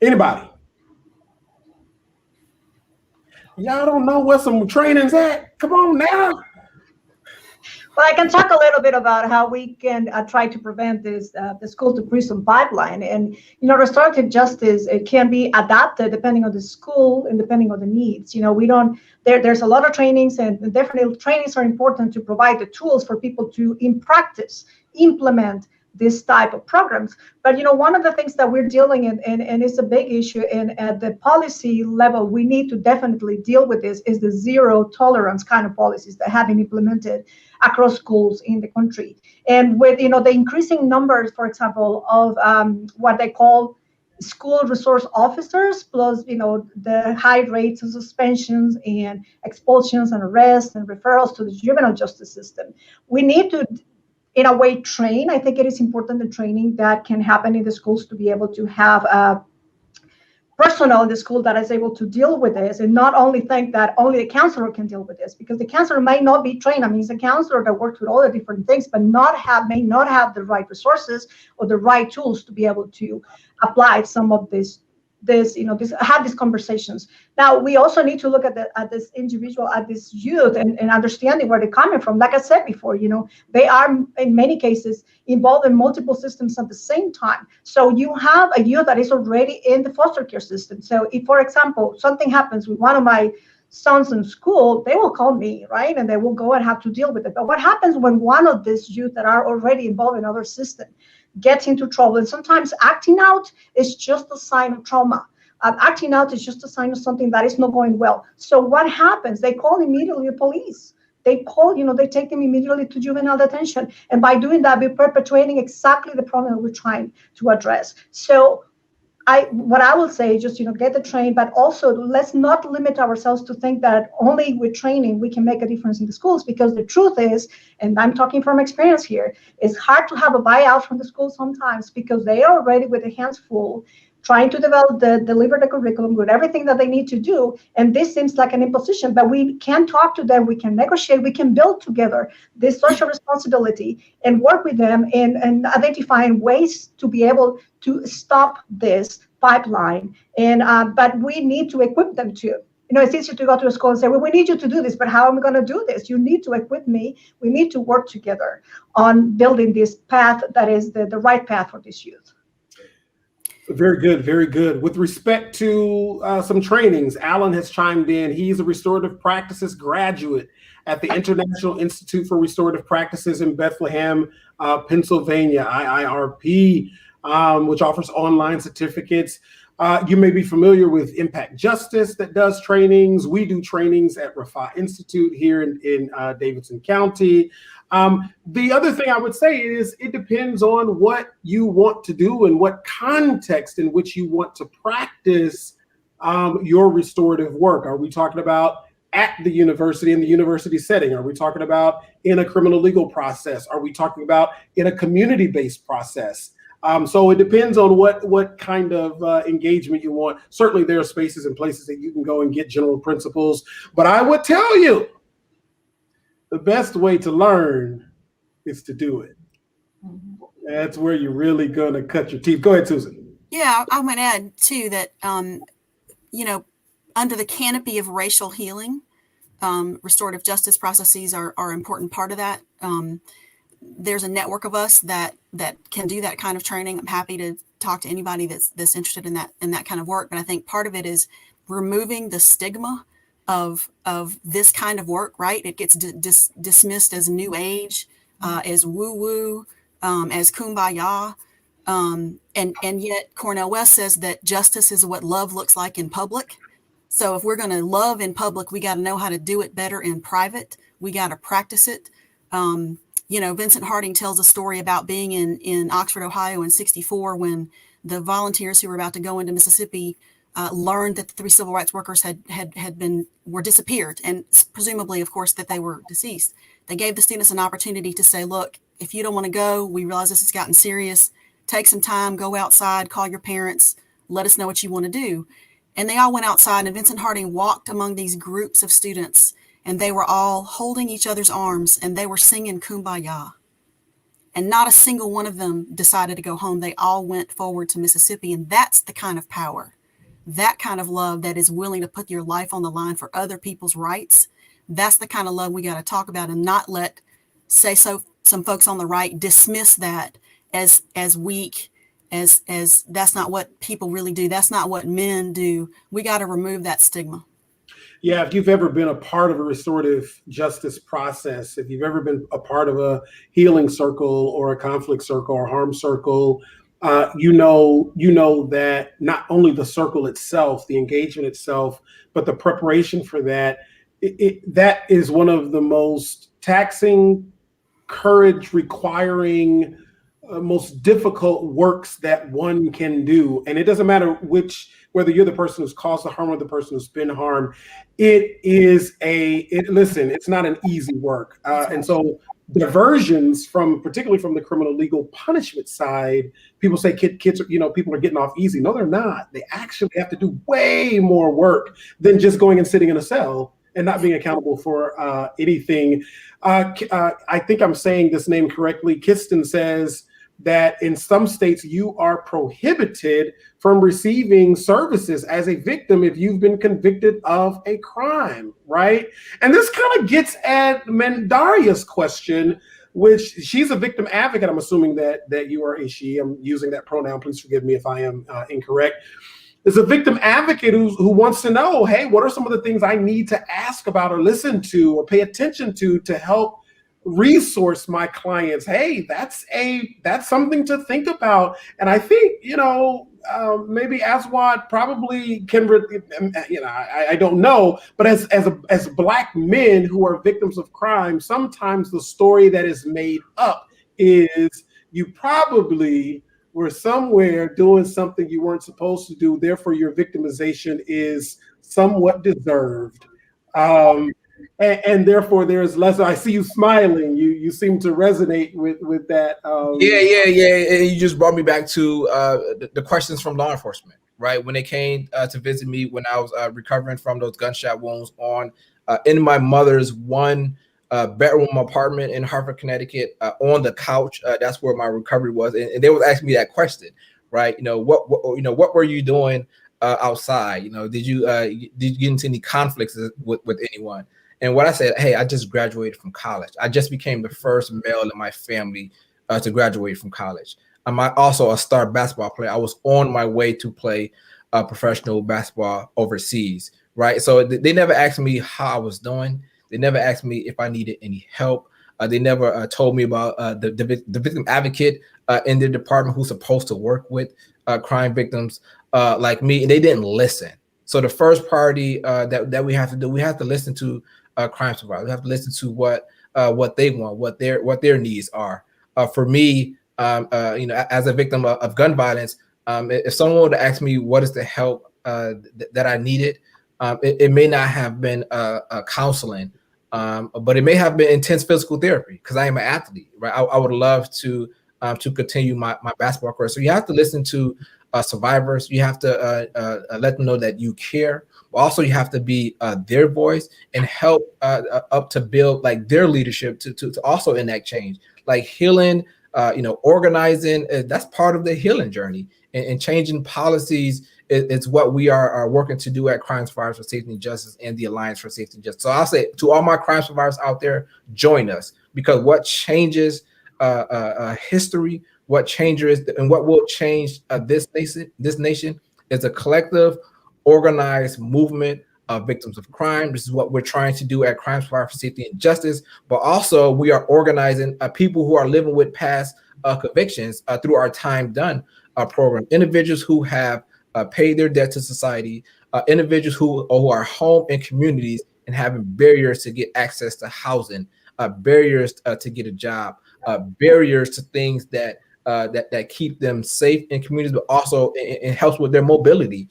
Anybody? Y'all don't know where some training's at? Come on now.
Well, I can talk a little bit about how we can try to prevent this the school to prison pipeline. And restorative justice, it can be adapted depending on the school and depending on the needs. There's a lot of trainings, and definitely trainings are important to provide the tools for people to, in practice, implement this type of programs. But one of the things that we're dealing in, and it's a big issue, and at the policy level, we need to definitely deal with this, is the zero tolerance kind of policies that have been implemented across schools in the country. And with the increasing numbers, for example, of what they call school resource officers, plus the high rates of suspensions and expulsions and arrests and referrals to the juvenile justice system, we need to, in a way, train. I think it is important, the training that can happen in the schools, to be able to have personnel in the school that is able to deal with this, and not only think that only a counselor can deal with this, because the counselor might not be trained. I mean, it's a counselor that works with all the different things, but may not have the right resources or the right tools to be able to apply some of this have these conversations. Now, we also need to look at this individual, at this youth, and understanding where they're coming from. Like I said before, they are in many cases involved in multiple systems at the same time. So you have a youth that is already in the foster care system. So if, for example, something happens with one of my sons in school, they will call me, right? And they will go and have to deal with it. But what happens when one of these youth that are already involved in other systems gets into trouble? And sometimes acting out is just a sign of trauma. Acting out is just a sign of something that is not going well. So what happens? They call immediately the police. They take them immediately to juvenile detention. And by doing that, we're perpetuating exactly the problem that we're trying to address. So what I will say is just, get the train, but also let's not limit ourselves to think that only with training we can make a difference in the schools, because the truth is, and I'm talking from experience here, it's hard to have a buyout from the school sometimes, because they are already with their hands full, trying to deliver the curriculum with everything that they need to do. And this seems like an imposition, but we can talk to them, we can negotiate, we can build together this social responsibility and work with them in identifying ways to be able to stop this pipeline. And but we need to equip them too. It's easy to go to a school and say, well, we need you to do this, but how am I going to do this? You need to equip me. We need to work together on building this path that is the right path for this youth.
Very good, very good. With respect to some trainings, Alan has chimed in. He's a restorative practices graduate at the International Institute for Restorative Practices in Bethlehem, Pennsylvania, IIRP, which offers online certificates. You may be familiar with Impact Justice that does trainings. We do trainings at Raphah Institute here in Davidson County. The other thing I would say is it depends on what you want to do and what context in which you want to practice your restorative work. Are we talking about at the university, in the university setting? Are we talking about in a criminal legal process? Are we talking about in a community-based process? So it depends on what kind of engagement you want. Certainly there are spaces and places that you can go and get general principles, but I would tell you the best way to learn is to do it. That's where you're really going to cut your teeth. Go ahead, Susan.
Yeah, I might add too that, under the canopy of racial healing, restorative justice processes are an important part of that. There's a network of us that can do that kind of training. I'm happy to talk to anybody that's interested in that kind of work. But I think part of it is removing the stigma of this kind of work. Right? It gets dismissed as new age, as woo woo, as kumbaya. And yet Cornel West says that justice is what love looks like in public. So if we're going to love in public, we got to know how to do it better in private. We got to practice it. Vincent Harding tells a story about being in Oxford, Ohio in '64 when the volunteers who were about to go into Mississippi learned that the 3 civil rights workers were disappeared, and presumably, of course, that they were deceased. They gave the students an opportunity to say, look, if you don't want to go, we realize this has gotten serious. Take some time, go outside, call your parents, let us know what you want to do. And they all went outside, and Vincent Harding walked among these groups of students, and they were all holding each other's arms, and they were singing Kumbaya. And not a single one of them decided to go home. They all went forward to Mississippi, and that's the kind of power, that kind of love that is willing to put your life on the line for other people's rights. That's the kind of love we got to talk about, and not let, some folks on the right dismiss that as weak, as that's not what people really do. That's not what men do. We got to remove that stigma.
Yeah, if you've ever been a part of a restorative justice process, if you've ever been a part of a healing circle or a conflict circle or harm circle, you know that not only the circle itself, the engagement itself, but the preparation for that, that is one of the most taxing, courage requiring, most difficult works that one can do. And it doesn't matter whether you're the person who's caused the harm or the person who's been harmed. It's not an easy work. And so diversions particularly from the criminal legal punishment side, people say kids, people are getting off easy. No, they're not. They actually have to do way more work than just going and sitting in a cell and not being accountable for anything. I think I'm saying this name correctly. Kiston says that in some states you are prohibited from receiving services as a victim if you've been convicted of a crime, right? And this kind of gets at Mandaria's question, which she's a victim advocate. I'm assuming that you are a she. I'm using that pronoun. Please forgive me if I am incorrect. Is a victim advocate who wants to know, hey, what are some of the things I need to ask about or listen to or pay attention to help resource my clients? Hey, that's something to think about. And I think, maybe Aswad probably can, I don't know, but as Black men who are victims of crime, sometimes the story that is made up is you probably were somewhere doing something you weren't supposed to do, therefore your victimization is somewhat deserved. And therefore there's less. I see you smiling. You seem to resonate with that.
Yeah. And you just brought me back to the questions from law enforcement, right? When they came to visit me when I was recovering from those gunshot wounds in my mother's one bedroom apartment in Hartford, Connecticut, on the couch. That's where my recovery was, and they was asking me that question, right? What were you doing outside? Did you get into any conflicts with anyone? And what I said, hey, I just graduated from college. I just became the first male in my family to graduate from college. I'm also a star basketball player. I was on my way to play professional basketball overseas, right? So they never asked me how I was doing. They never asked me if I needed any help. They never told me about the victim advocate in the department who's supposed to work with crime victims like me, and they didn't listen. So the first priority that we have to do, we have to listen to crime survivors. We have to listen to what they want, what their needs are. For me, as a victim of gun violence, if someone would ask me what is the help that I needed, it may not have been counseling, but it may have been intense physical therapy because I am an athlete, right? I would love to continue my basketball career. So you have to listen to survivors. You have to let them know that you care. Also, you have to be their voice and help up to build like their leadership to also enact change. Like healing Organizing, that's part of the healing journey, and changing policies is what we are working to do at Crime Survivors for Safety and Justice and the Alliance for Safety and Justice. So I'll say to all my crime survivors out there, join us, because what changes history, what changes and what will change this nation is a collective, organized movement of victims of crime. This is what we're trying to do at Crime Survivors for Safety and Justice, but also we are organizing people who are living with past convictions through our Time Done program. Individuals who have paid their debt to society, individuals who are home in communities and having barriers to get access to housing, barriers to get a job, barriers to things that keep them safe in communities, but also it helps with their mobility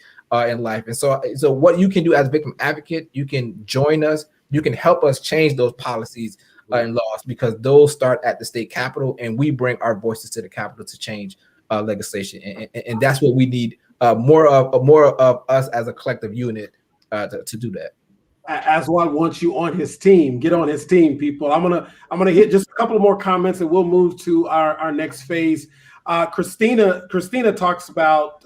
in life. And so what you can do as a victim advocate, you can join us, you can help us change those policies and laws, because those start at the state capitol, and we bring our voices to the capitol to change legislation. And that's what we need, more of us as a collective unit to do that.
Aswad wants you on his team. Get on his team, people. I'm gonna hit just a couple more comments, and we'll move to our next phase. Christina talks about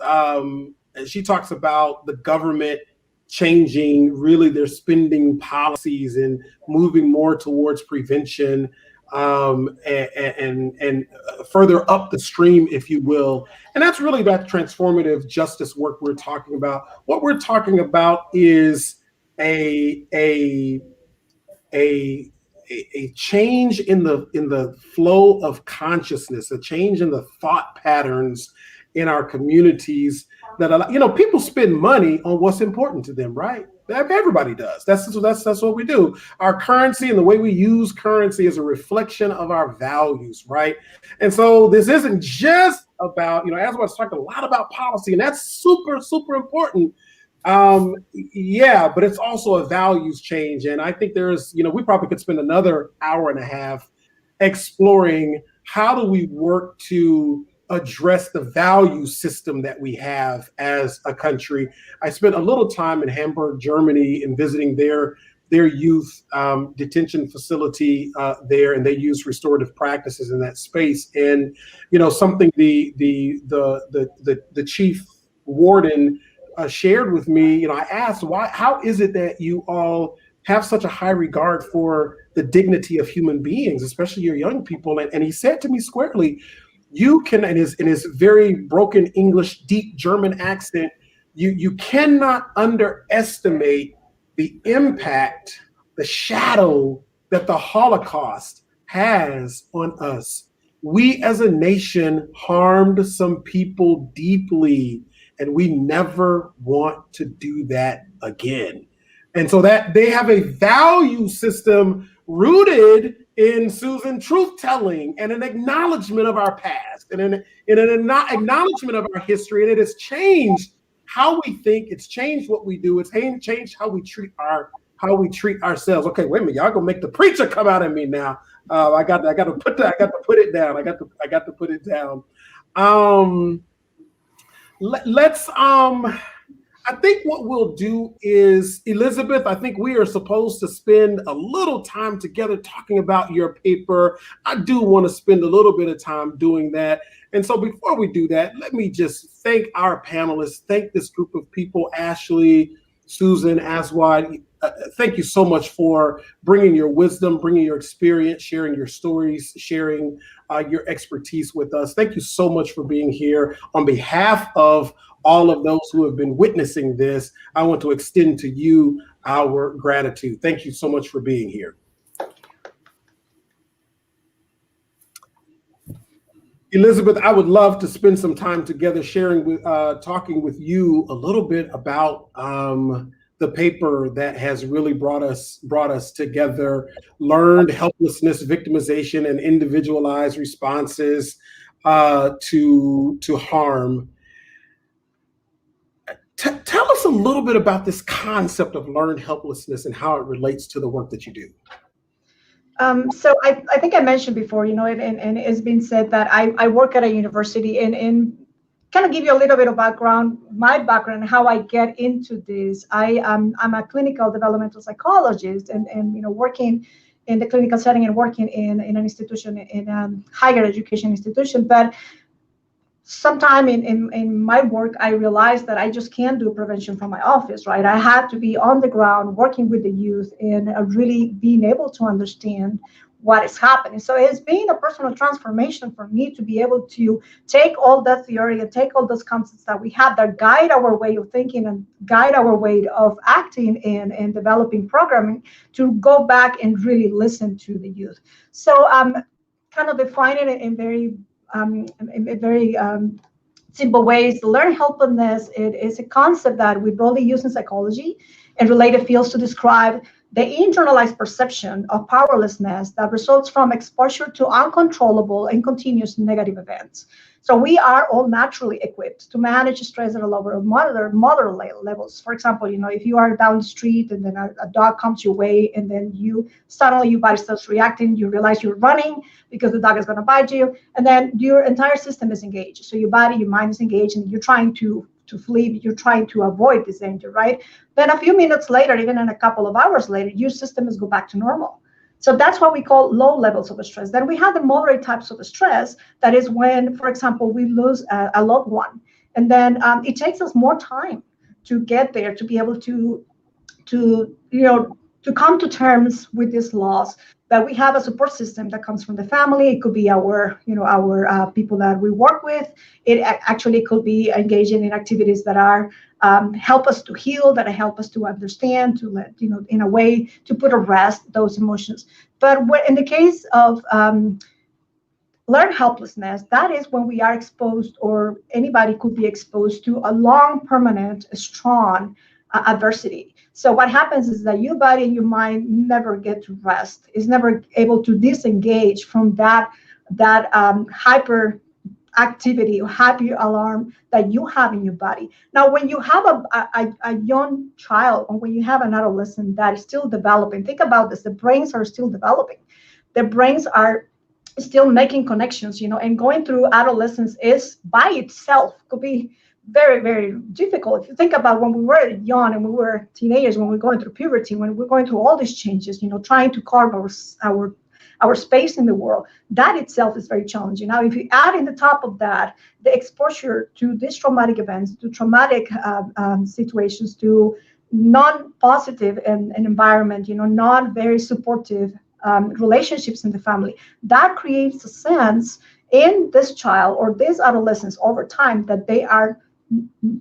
the government changing really their spending policies and moving more towards prevention, and further up the stream, if you will. And that's really that transformative justice work we're talking about. What we're talking about is a change in the flow of consciousness, a change in the thought patterns in our communities that people spend money on what's important to them, right? Everybody does. That's what we do. Our currency and the way we use currency is a reflection of our values, right? And so this isn't just about, as I was talking a lot about policy, and that's super, super important. But it's also a values change. And I think there's, we probably could spend another hour and a half exploring how do we work to address the value system that we have as a country. I spent a little time in Hamburg, Germany, and visiting their youth detention facility there, and they use restorative practices in that space. And something the chief warden shared with me, I asked, how is it that you all have such a high regard for the dignity of human beings, especially your young people? And he said to me squarely, you can, in his very broken English, deep German accent, you cannot underestimate the impact, the shadow that the Holocaust has on us. We as a nation harmed some people deeply, and we never want to do that again. And so that they have a value system rooted in, Susan, truth-telling and an acknowledgement of our past and an acknowledgement of our history. And it has changed how we think. It's changed what we do. It's changed how we treat ourselves. Okay, wait a minute, y'all gonna make the preacher come out of me now. I got to put it down. I got to put it down. Let's I think what we'll do is, Elizabeth, I think we are supposed to spend a little time together talking about your paper. I do want to spend a little bit of time doing that. And so before we do that, let me just thank our panelists, thank this group of people, Ashley, Susan, Aswad. Thank you so much for bringing your wisdom, bringing your experience, sharing your stories, sharing your expertise with us. Thank you so much for being here. On behalf of all of those who have been witnessing this, I want to extend to you our gratitude. Thank you so much for being here. Elizabeth, I would love to spend some time together talking with you a little bit about the paper that has really brought us together, Learned Helplessness, Victimization, and Individualized Responses to Harm. Tell us a little bit about this concept of learned helplessness and how it relates to the work that you do.
So I think I mentioned before, and it's been said that I work at a university, and kind of give you a little bit of my background, how I get into this. I'm a clinical developmental psychologist, and working in the clinical setting and working in an institution, in a higher education institution. But sometime in my work, I realized that I just can't do prevention from my office, right? I had to be on the ground working with the youth and really being able to understand what is happening. So it's been a personal transformation for me to be able to take all that theory and take all those concepts that we have that guide our way of thinking and guide our way of acting and developing programming, to go back and really listen to the youth. So kind of defining it in very simple ways. Learned helplessness, it is a concept that we broadly use in psychology and related fields to describe the internalized perception of powerlessness that results from exposure to uncontrollable and continuous negative events. So we are all naturally equipped to manage stress at a lower moderate levels. For example, if you are down the street and then a dog comes your way, and then suddenly your body starts reacting, you realize you're running because the dog is going to bite you, and then your entire system is engaged. So your body, your mind is engaged, and you're trying to flee, you're trying to avoid this danger, right? Then a few minutes later, even in a couple of hours later, your system is go back to normal. So that's what we call low levels of stress. Then we have the moderate types of stress. That is when, for example, we lose a loved one. And then it takes us more time to get there, to be able to come to terms with this loss. But we have a support system that comes from the family. It could be our people that we work with. It actually could be engaging in activities that are help us to heal, that help us to understand, to let, in a way to put to rest those emotions. But in the case of learned helplessness, that is when we are exposed, or anybody could be exposed to, a long, permanent, strong adversity. So what happens is that your body and your mind never get to rest. Is never able to disengage from that hyper activity or happy alarm that you have in your body. Now, when you have a young child, or when you have an adolescent that is still developing, think about this: the brains are still developing. The brains are still making connections, and going through adolescence is by itself could be very, very difficult. If you think about when we were young and we were teenagers, when we were going through puberty, when we're going through all these changes, trying to carve our space in the world, that itself is very challenging. Now, if you add in the top of that the exposure to these traumatic events, to traumatic situations, to non-positive and environment, not very supportive relationships in the family, that creates a sense in this child or these adolescents over time that they are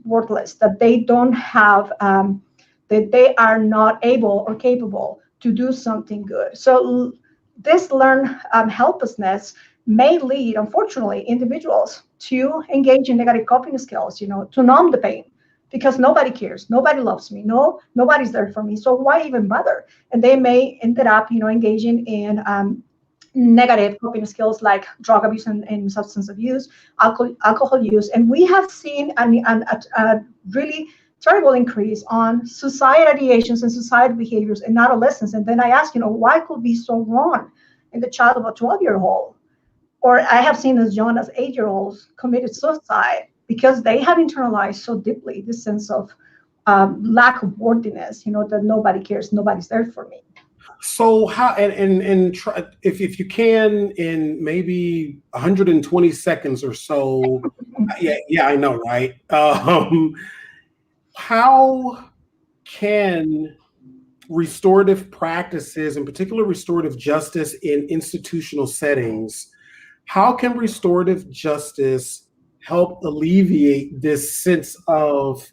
worthless, that they don't have, that they are not able or capable to do something good. So this learned helplessness may lead, unfortunately, individuals to engage in negative coping skills, to numb the pain, because nobody cares, nobody loves me, nobody's there for me, so why even bother? And they may end up, engaging in negative coping skills like drug abuse and substance abuse, alcohol use. And we have seen a really terrible increase on suicide ideations and suicide behaviors in adolescents. And then I ask, why could be so wrong in the child of a 12-year-old? Or I have seen as young as 8-year-olds committed suicide because they have internalized so deeply this sense of lack of worthiness, that nobody cares, nobody's there for me.
So how and try, if you can, in maybe 120 seconds or so, yeah, I know, right? How can restorative practices, in particular restorative justice in institutional settings, how can restorative justice help alleviate this sense of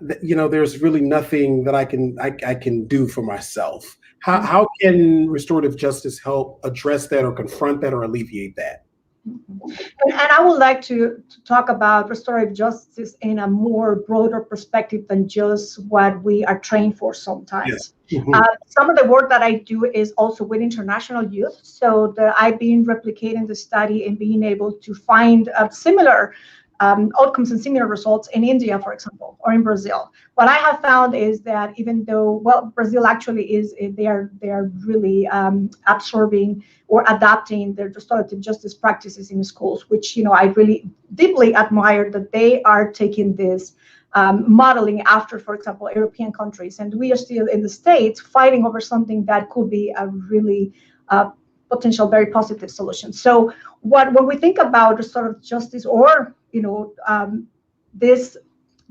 there's really nothing that I can do for myself? How can restorative justice help address that, or confront that, or alleviate that?
And I would like to talk about restorative justice in a more broader perspective than just what we are trained for sometimes. Yes. Mm-hmm. Some of the work that I do is also with international youth. So I've been replicating the study and being able to find similar outcomes and similar results in India, for example, or in Brazil. What I have found is that even though, Brazil actually is, they are really absorbing or adapting their restorative justice practices in schools, which, I really deeply admire that they are taking this modeling after, for example, European countries. And we are still in the States fighting over something that could be a really potential very positive solution. So when we think about restorative justice or, this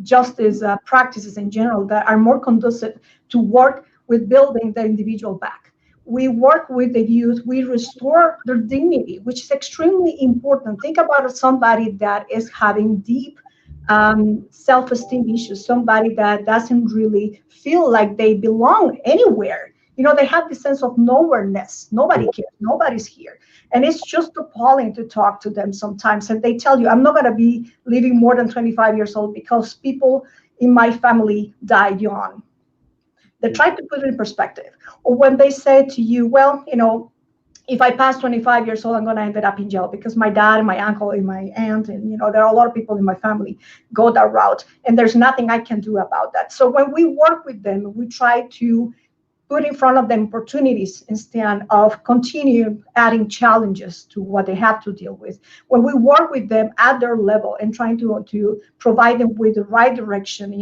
justice practices in general that are more conducive to work with building the individual back. We work with the youth, we restore their dignity, which is extremely important. Think about somebody that is having deep self-esteem issues, somebody that doesn't really feel like they belong anywhere. They have this sense of nowhereness. Nobody cares, nobody's here. And it's just appalling to talk to them sometimes. And they tell you, I'm not going to be living more than 25 years old because people in my family died young. They try to put it in perspective. Or when they say to you, well, if I pass 25 years old, I'm going to end up in jail because my dad and my uncle and my aunt and, there are a lot of people in my family go that route. And there's nothing I can do about that. So when we work with them, we try to put in front of them opportunities instead of continue adding challenges to what they have to deal with. When we work with them at their level and trying to provide them with the right direction,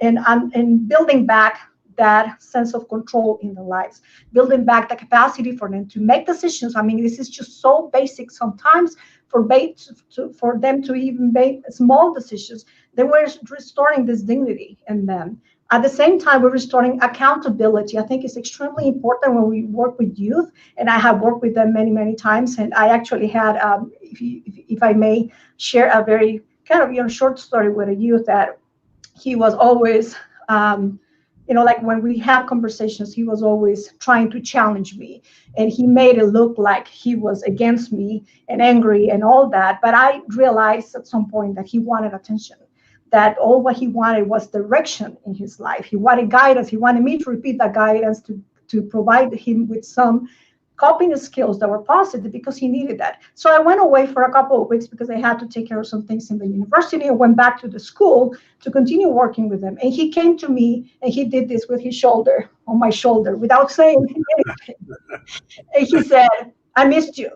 and building back that sense of control in their lives, building back the capacity for them to make decisions. I mean, this is just so basic sometimes for them to even make small decisions. They were restoring this dignity in them. At the same time, we're restoring accountability. I think it's extremely important when we work with youth, and I have worked with them many, many times. And I actually had, if I may share a very kind of short story with a youth that he was always, like when we have conversations, he was always trying to challenge me, and he made it look like he was against me and angry and all that. But I realized at some point that he wanted attention, that all what he wanted was direction in his life. He wanted guidance. He wanted me to repeat that guidance, to provide him with some coping skills that were positive because he needed that. So I went away for a couple of weeks because I had to take care of some things in the university, and went back to the school to continue working with him. And he came to me and he did this with his shoulder on my shoulder without saying anything. And he said, I missed you.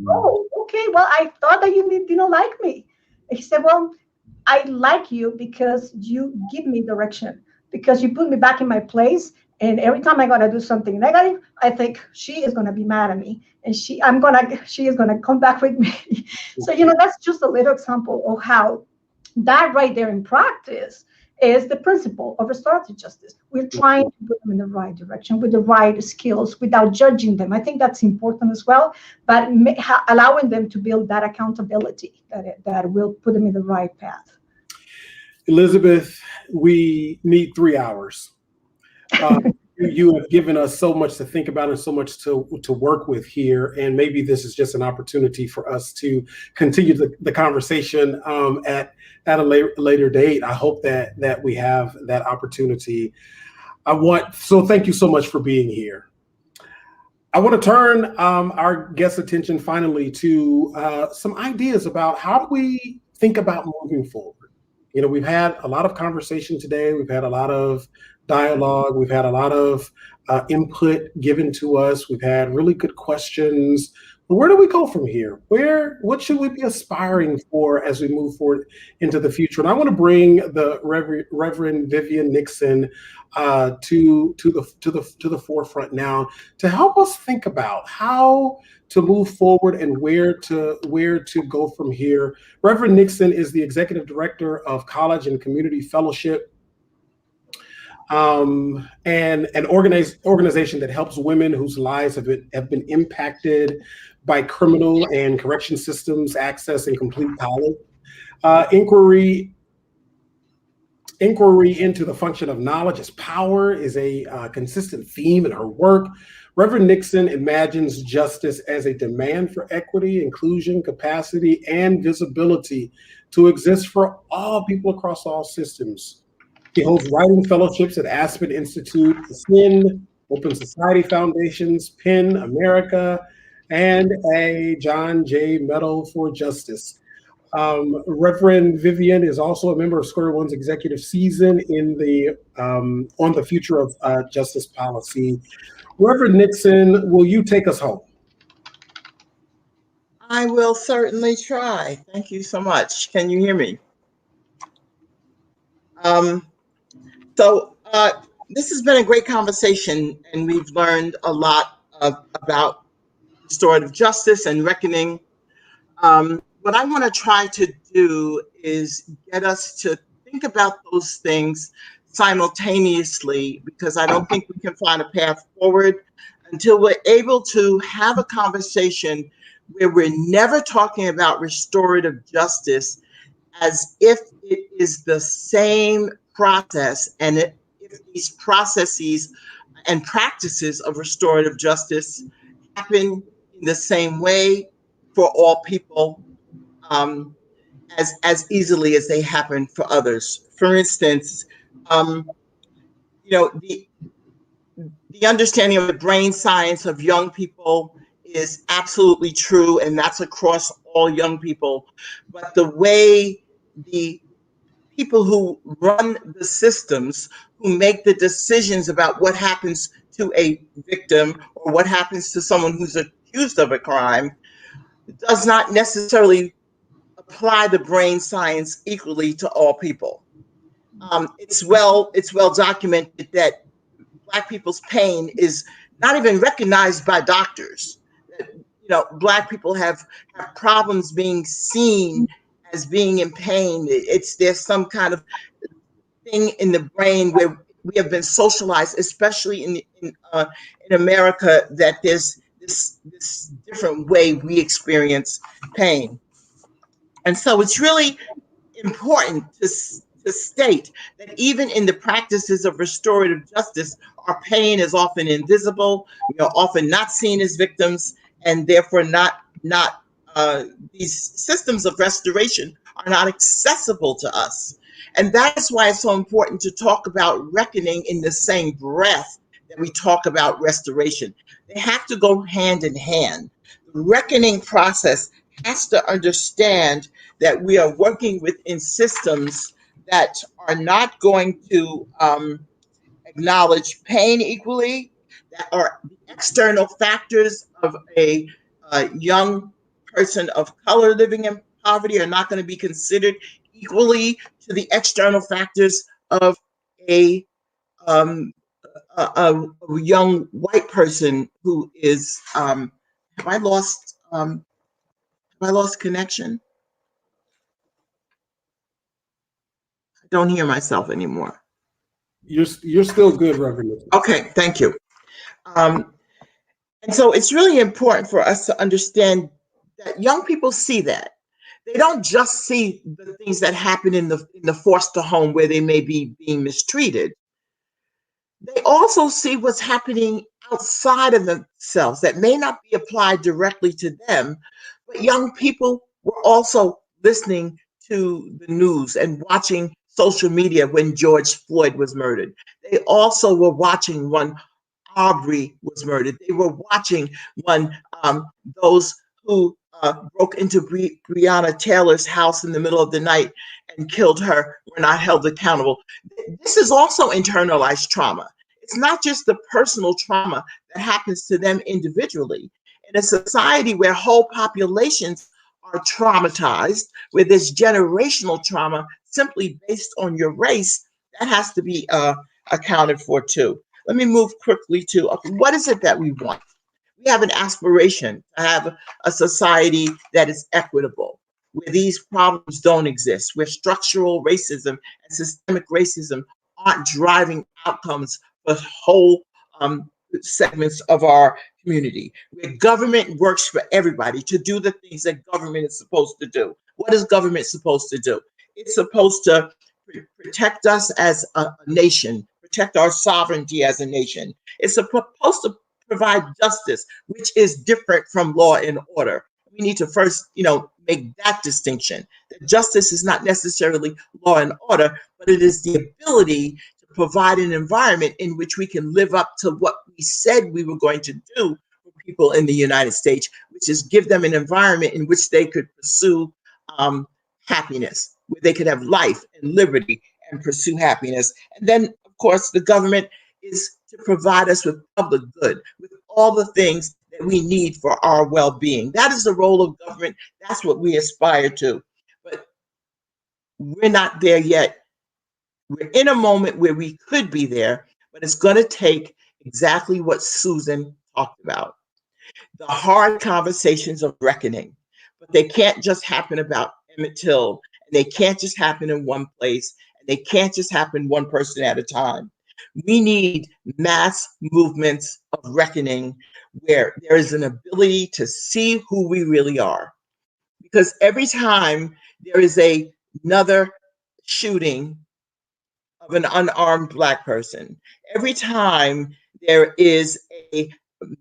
Oh, okay. Well, I thought that you didn't like me. He said, well, I like you because you give me direction, because you put me back in my place. And every time I got to do something negative, I think she is going to be mad at me, and she is going to come back with me. So, that's just a little example of how that right there in practice is the principle of restorative justice. We're trying to put them in the right direction with the right skills without judging them. I think that's important as well, but allowing them to build that accountability that will put them in the right path.
Elizabeth, we need 3 hours. You have given us so much to think about and so much to work with here, and maybe this is just an opportunity for us to continue the conversation at a later date. I hope that we have that opportunity. So thank you so much for being here. I want to turn our guest's attention finally to some ideas about how do we think about moving forward. We've had a lot of conversation today. We've had a lot of dialogue. We've had a lot of input given to us. We've had really good questions. But where do we go from here? What should we be aspiring for as we move forward into the future? And I want to bring the Reverend Vivian Nixon to the forefront now to help us think about how to move forward and where to go from here. Reverend Nixon is the Executive Director of College and Community Fellowship, and an organization that helps women whose lives have been impacted by criminal and correction systems access and complete college. Inquiry into the function of knowledge as power is a consistent theme in her work. Reverend Nixon imagines justice as a demand for equity, inclusion, capacity, and visibility to exist for all people across all systems. He holds writing fellowships at Aspen Institute, SIN, Open Society Foundations, PEN America, and a John J. Medal for Justice. Reverend Vivian is also a member of Square One's executive season on the future of justice policy. Reverend Nixon, will you take us home?
I will certainly try. Thank you so much. Can you hear me? This has been a great conversation, and we've learned a lot about restorative justice and reckoning. What I want to try to do is get us to think about those things simultaneously, because I don't think we can find a path forward until we're able to have a conversation where we're never talking about restorative justice as if it is the same process, and if these processes and practices of restorative justice happen in the same way for all people, as easily as they happen for others. For instance, the understanding of the brain science of young people is absolutely true, and that's across all young people. But the way the people who run the systems, who make the decisions about what happens to a victim or what happens to someone who's accused of a crime, does not necessarily apply the brain science equally to all people. It's well documented that Black people's pain is not even recognized by doctors. Black people have problems being seen as being in pain. There's some kind of thing in the brain where we have been socialized, especially in America, that there's this different way we experience pain. And so it's really important to state that even in the practices of restorative justice, our pain is often invisible. We are often not seen as victims, and therefore these systems of restoration are not accessible to us. And that is why it's so important to talk about reckoning in the same breath that we talk about restoration. They have to go hand in hand. The reckoning process has to understand that we are working within systems that are not going to acknowledge pain equally, that are the external factors of a young person of color living in poverty are not going to be considered equally to the external factors of a young white person who is. Have I lost connection? I don't hear myself anymore.
You're still good, Reverend.
Okay, thank you. And so it's really important for us to understand that young people see that. They don't just see the things that happen in the foster home where they may be being mistreated. They also see what's happening outside of themselves that may not be applied directly to them, but young people were also listening to the news and watching social media when George Floyd was murdered. They also were watching when Aubrey was murdered. They were watching when those who broke into Breonna Taylor's house in the middle of the night and killed her were not held accountable. This is also internalized trauma. It's not just the personal trauma that happens to them individually. In a society where whole populations are traumatized, where there's generational trauma simply based on your race, that has to be accounted for too. Let me move quickly to what is it that we want? We have an aspiration to have a society that is equitable, where these problems don't exist, where structural racism and systemic racism aren't driving outcomes for whole segments of our community, where government works for everybody to do the things that government is supposed to do. What is government supposed to do? It's supposed to protect us as a nation, protect our sovereignty as a nation. It's supposed to provide justice, which is different from law and order. We need to first, make that distinction. That justice is not necessarily law and order, but it is the ability to provide an environment in which we can live up to what we said we were going to do for people in the United States, which is give them an environment in which they could pursue happiness, where they could have life and liberty and pursue happiness. And then, of course, the government is to provide us with public good, with all the things that we need for our well-being. That is the role of government. That's what we aspire to. But we're not there yet. We're in a moment where we could be there, but it's going to take exactly what Susan talked about. The hard conversations of reckoning, but they can't just happen about Emmett Till, and they can't just happen in one place, and they can't just happen one person at a time. We need mass movements of reckoning where there is an ability to see who we really are. Because every time there is another shooting of an unarmed Black person, every time there is a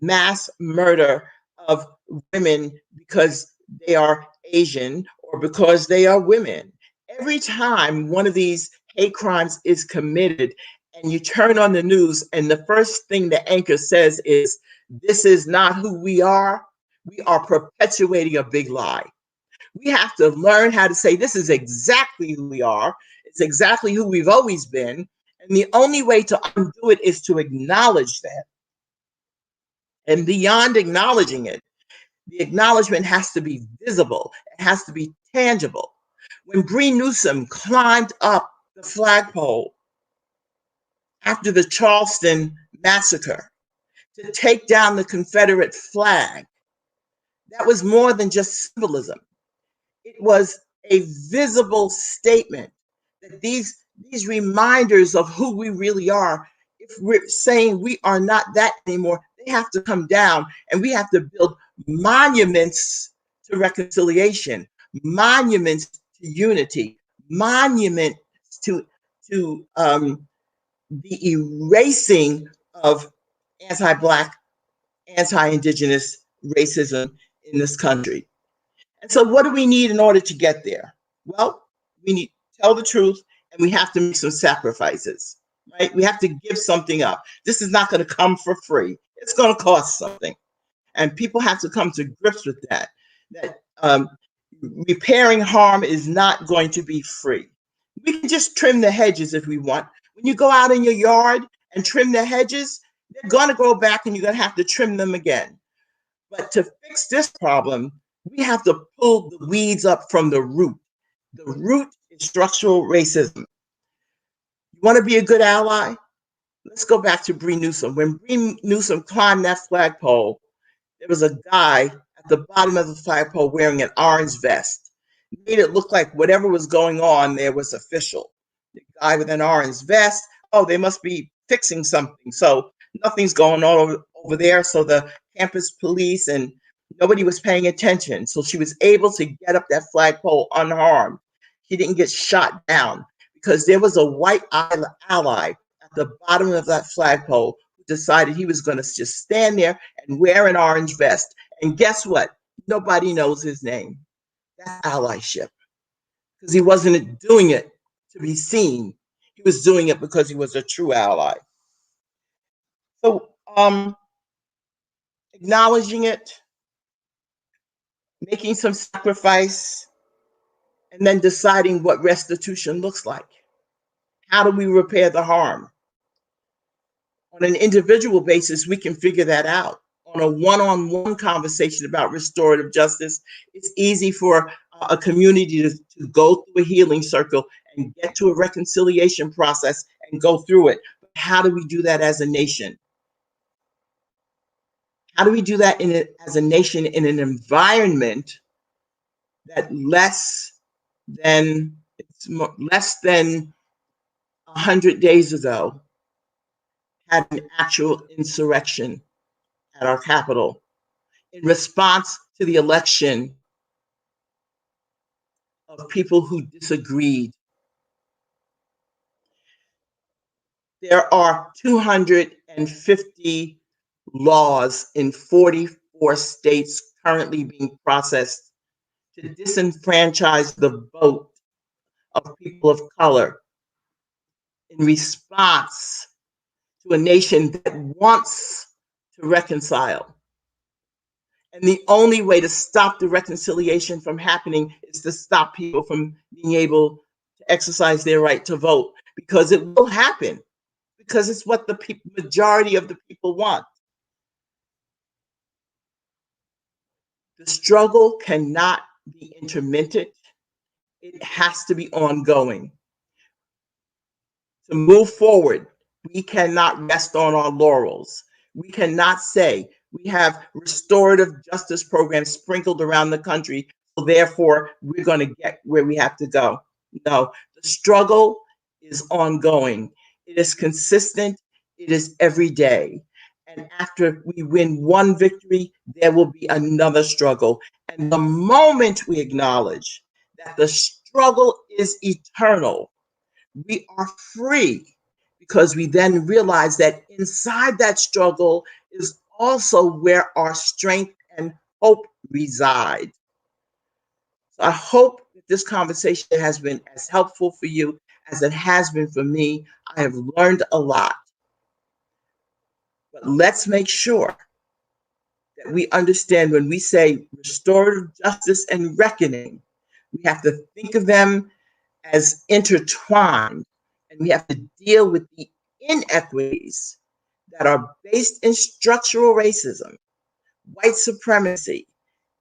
mass murder of women because they are Asian or because they are women, every time one of these hate crimes is committed and you turn on the news and the first thing the anchor says is, "This is not who we are perpetuating a big lie." We have to learn how to say, this is exactly who we are. It's exactly who we've always been. And the only way to undo it is to acknowledge that. And beyond acknowledging it, the acknowledgement has to be visible. It has to be tangible. When Bree Newsom climbed up the flagpole after the Charleston massacre to take down the Confederate flag, that was more than just symbolism. It was a visible statement that these reminders of who we really are, if we're saying we are not that anymore, they have to come down, and we have to build monuments to reconciliation, monuments to unity, monuments to the erasing of anti-Black, anti-Indigenous racism in this country. And so what do we need in order to get there? Well, we need to tell the truth, and we have to make some sacrifices, right? We have to give something up. This is not going to come for free. It's going to cost something. And people have to come to grips with that repairing harm is not going to be free. We can just trim the hedges if we want. When you go out in your yard and trim the hedges, they're going to grow back and you're going to have to trim them again. But to fix this problem, we have to pull the weeds up from the root. The root is structural racism. You want to be a good ally? Let's go back to Bree Newsom. When Bree Newsom climbed that flagpole, there was a guy at the bottom of the flagpole wearing an orange vest. It made it look like whatever was going on there was official. The guy with an orange vest, oh, they must be fixing something. So nothing's going on over there. So the campus police and nobody was paying attention. So she was able to get up that flagpole unharmed. She didn't get shot down because there was a white ally at the bottom of that flagpole who decided he was going to just stand there and wear an orange vest. And guess what? Nobody knows his name. That's allyship. Because he wasn't doing it to be seen. He was doing it because he was a true ally. So acknowledging it, making some sacrifice, and then deciding what restitution looks like. How do we repair the harm? On an individual basis, we can figure that out. On a one-on-one conversation about restorative justice, it's easy for a community to go through a healing circle and get to a reconciliation process and go through it. But how do we do that as a nation? How do we do that as a nation in an environment that less than 100 days ago had an actual insurrection at our Capitol in response to the election of people who disagreed? There are 250 laws in 44 states currently being processed to disenfranchise the vote of people of color in response to a nation that wants to reconcile. And the only way to stop the reconciliation from happening is to stop people from being able to exercise their right to vote, because it will happen, because it's what the majority of the people want. The struggle cannot be intermittent. It has to be ongoing. to move forward, we cannot rest on our laurels. We cannot say we have restorative justice programs sprinkled around the country, so therefore we're going to get where we have to go. No, the struggle is ongoing. It is consistent. It is every day. And after we win one victory, there will be another struggle. And the moment we acknowledge that the struggle is eternal, we are free, because we then realize that inside that struggle is also where our strength and hope reside. So I hope that this conversation has been as helpful for you as it has been for me. I have learned a lot. But let's make sure that we understand when we say restorative justice and reckoning, we have to think of them as intertwined, and we have to deal with the inequities that are based in structural racism, white supremacy,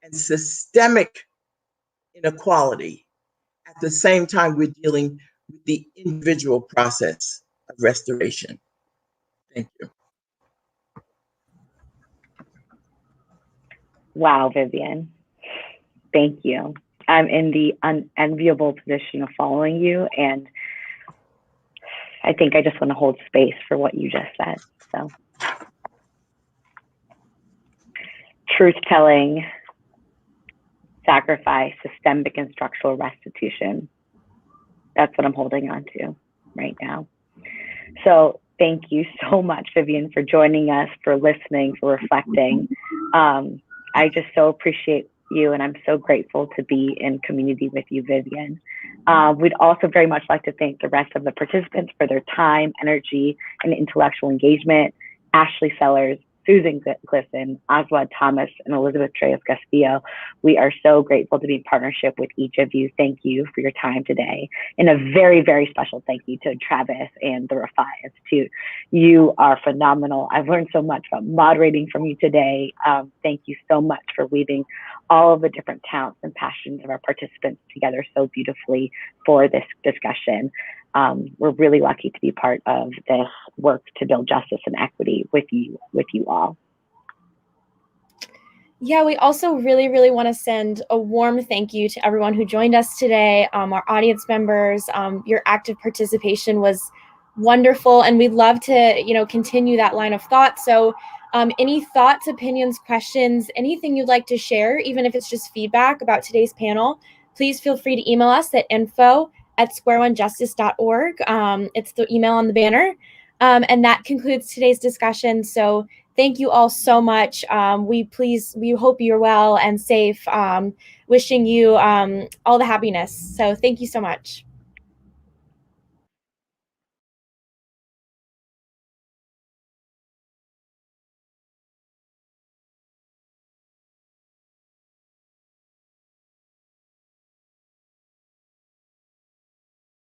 and systemic inequality. At the same time, we're dealing with the individual process of restoration. Thank you.
Wow, Vivian. Thank you. I'm in the unenviable position of following you, and I think I just want to hold space for what you just said. So, truth-telling, sacrifice, systemic and structural restitution. That's what I'm holding on to right now. So thank you so much, Vivian, for joining us, for listening, for reflecting. I just so appreciate you, and I'm so grateful to be in community with you, Vivian. We'd also very much like to thank the rest of the participants for their time, energy, and intellectual engagement. Ashley Sellers, Susan Glisson, Oswald Thomas, and Elizabeth Treyes Castillo. We are so grateful to be in partnership with each of you. Thank you for your time today. And a very, very special thank you to Travis and the Raphah Institute. You are phenomenal. I've learned so much about moderating from you today. Thank you so much for weaving all of the different talents and passions of our participants together so beautifully for this discussion. We're really lucky to be part of this work to build justice and equity with you all.
Yeah, we also really, really want to send a warm thank you to everyone who joined us today, our audience members. Your active participation was wonderful, and we'd love to, continue that line of thought. So any thoughts, opinions, questions, anything you'd like to share, even if it's just feedback about today's panel, please feel free to email us at info@squareonejustice.org. It's the email on the banner. And that concludes today's discussion. So thank you all so much. We hope you're well and safe. Wishing you all the happiness. So thank you so much.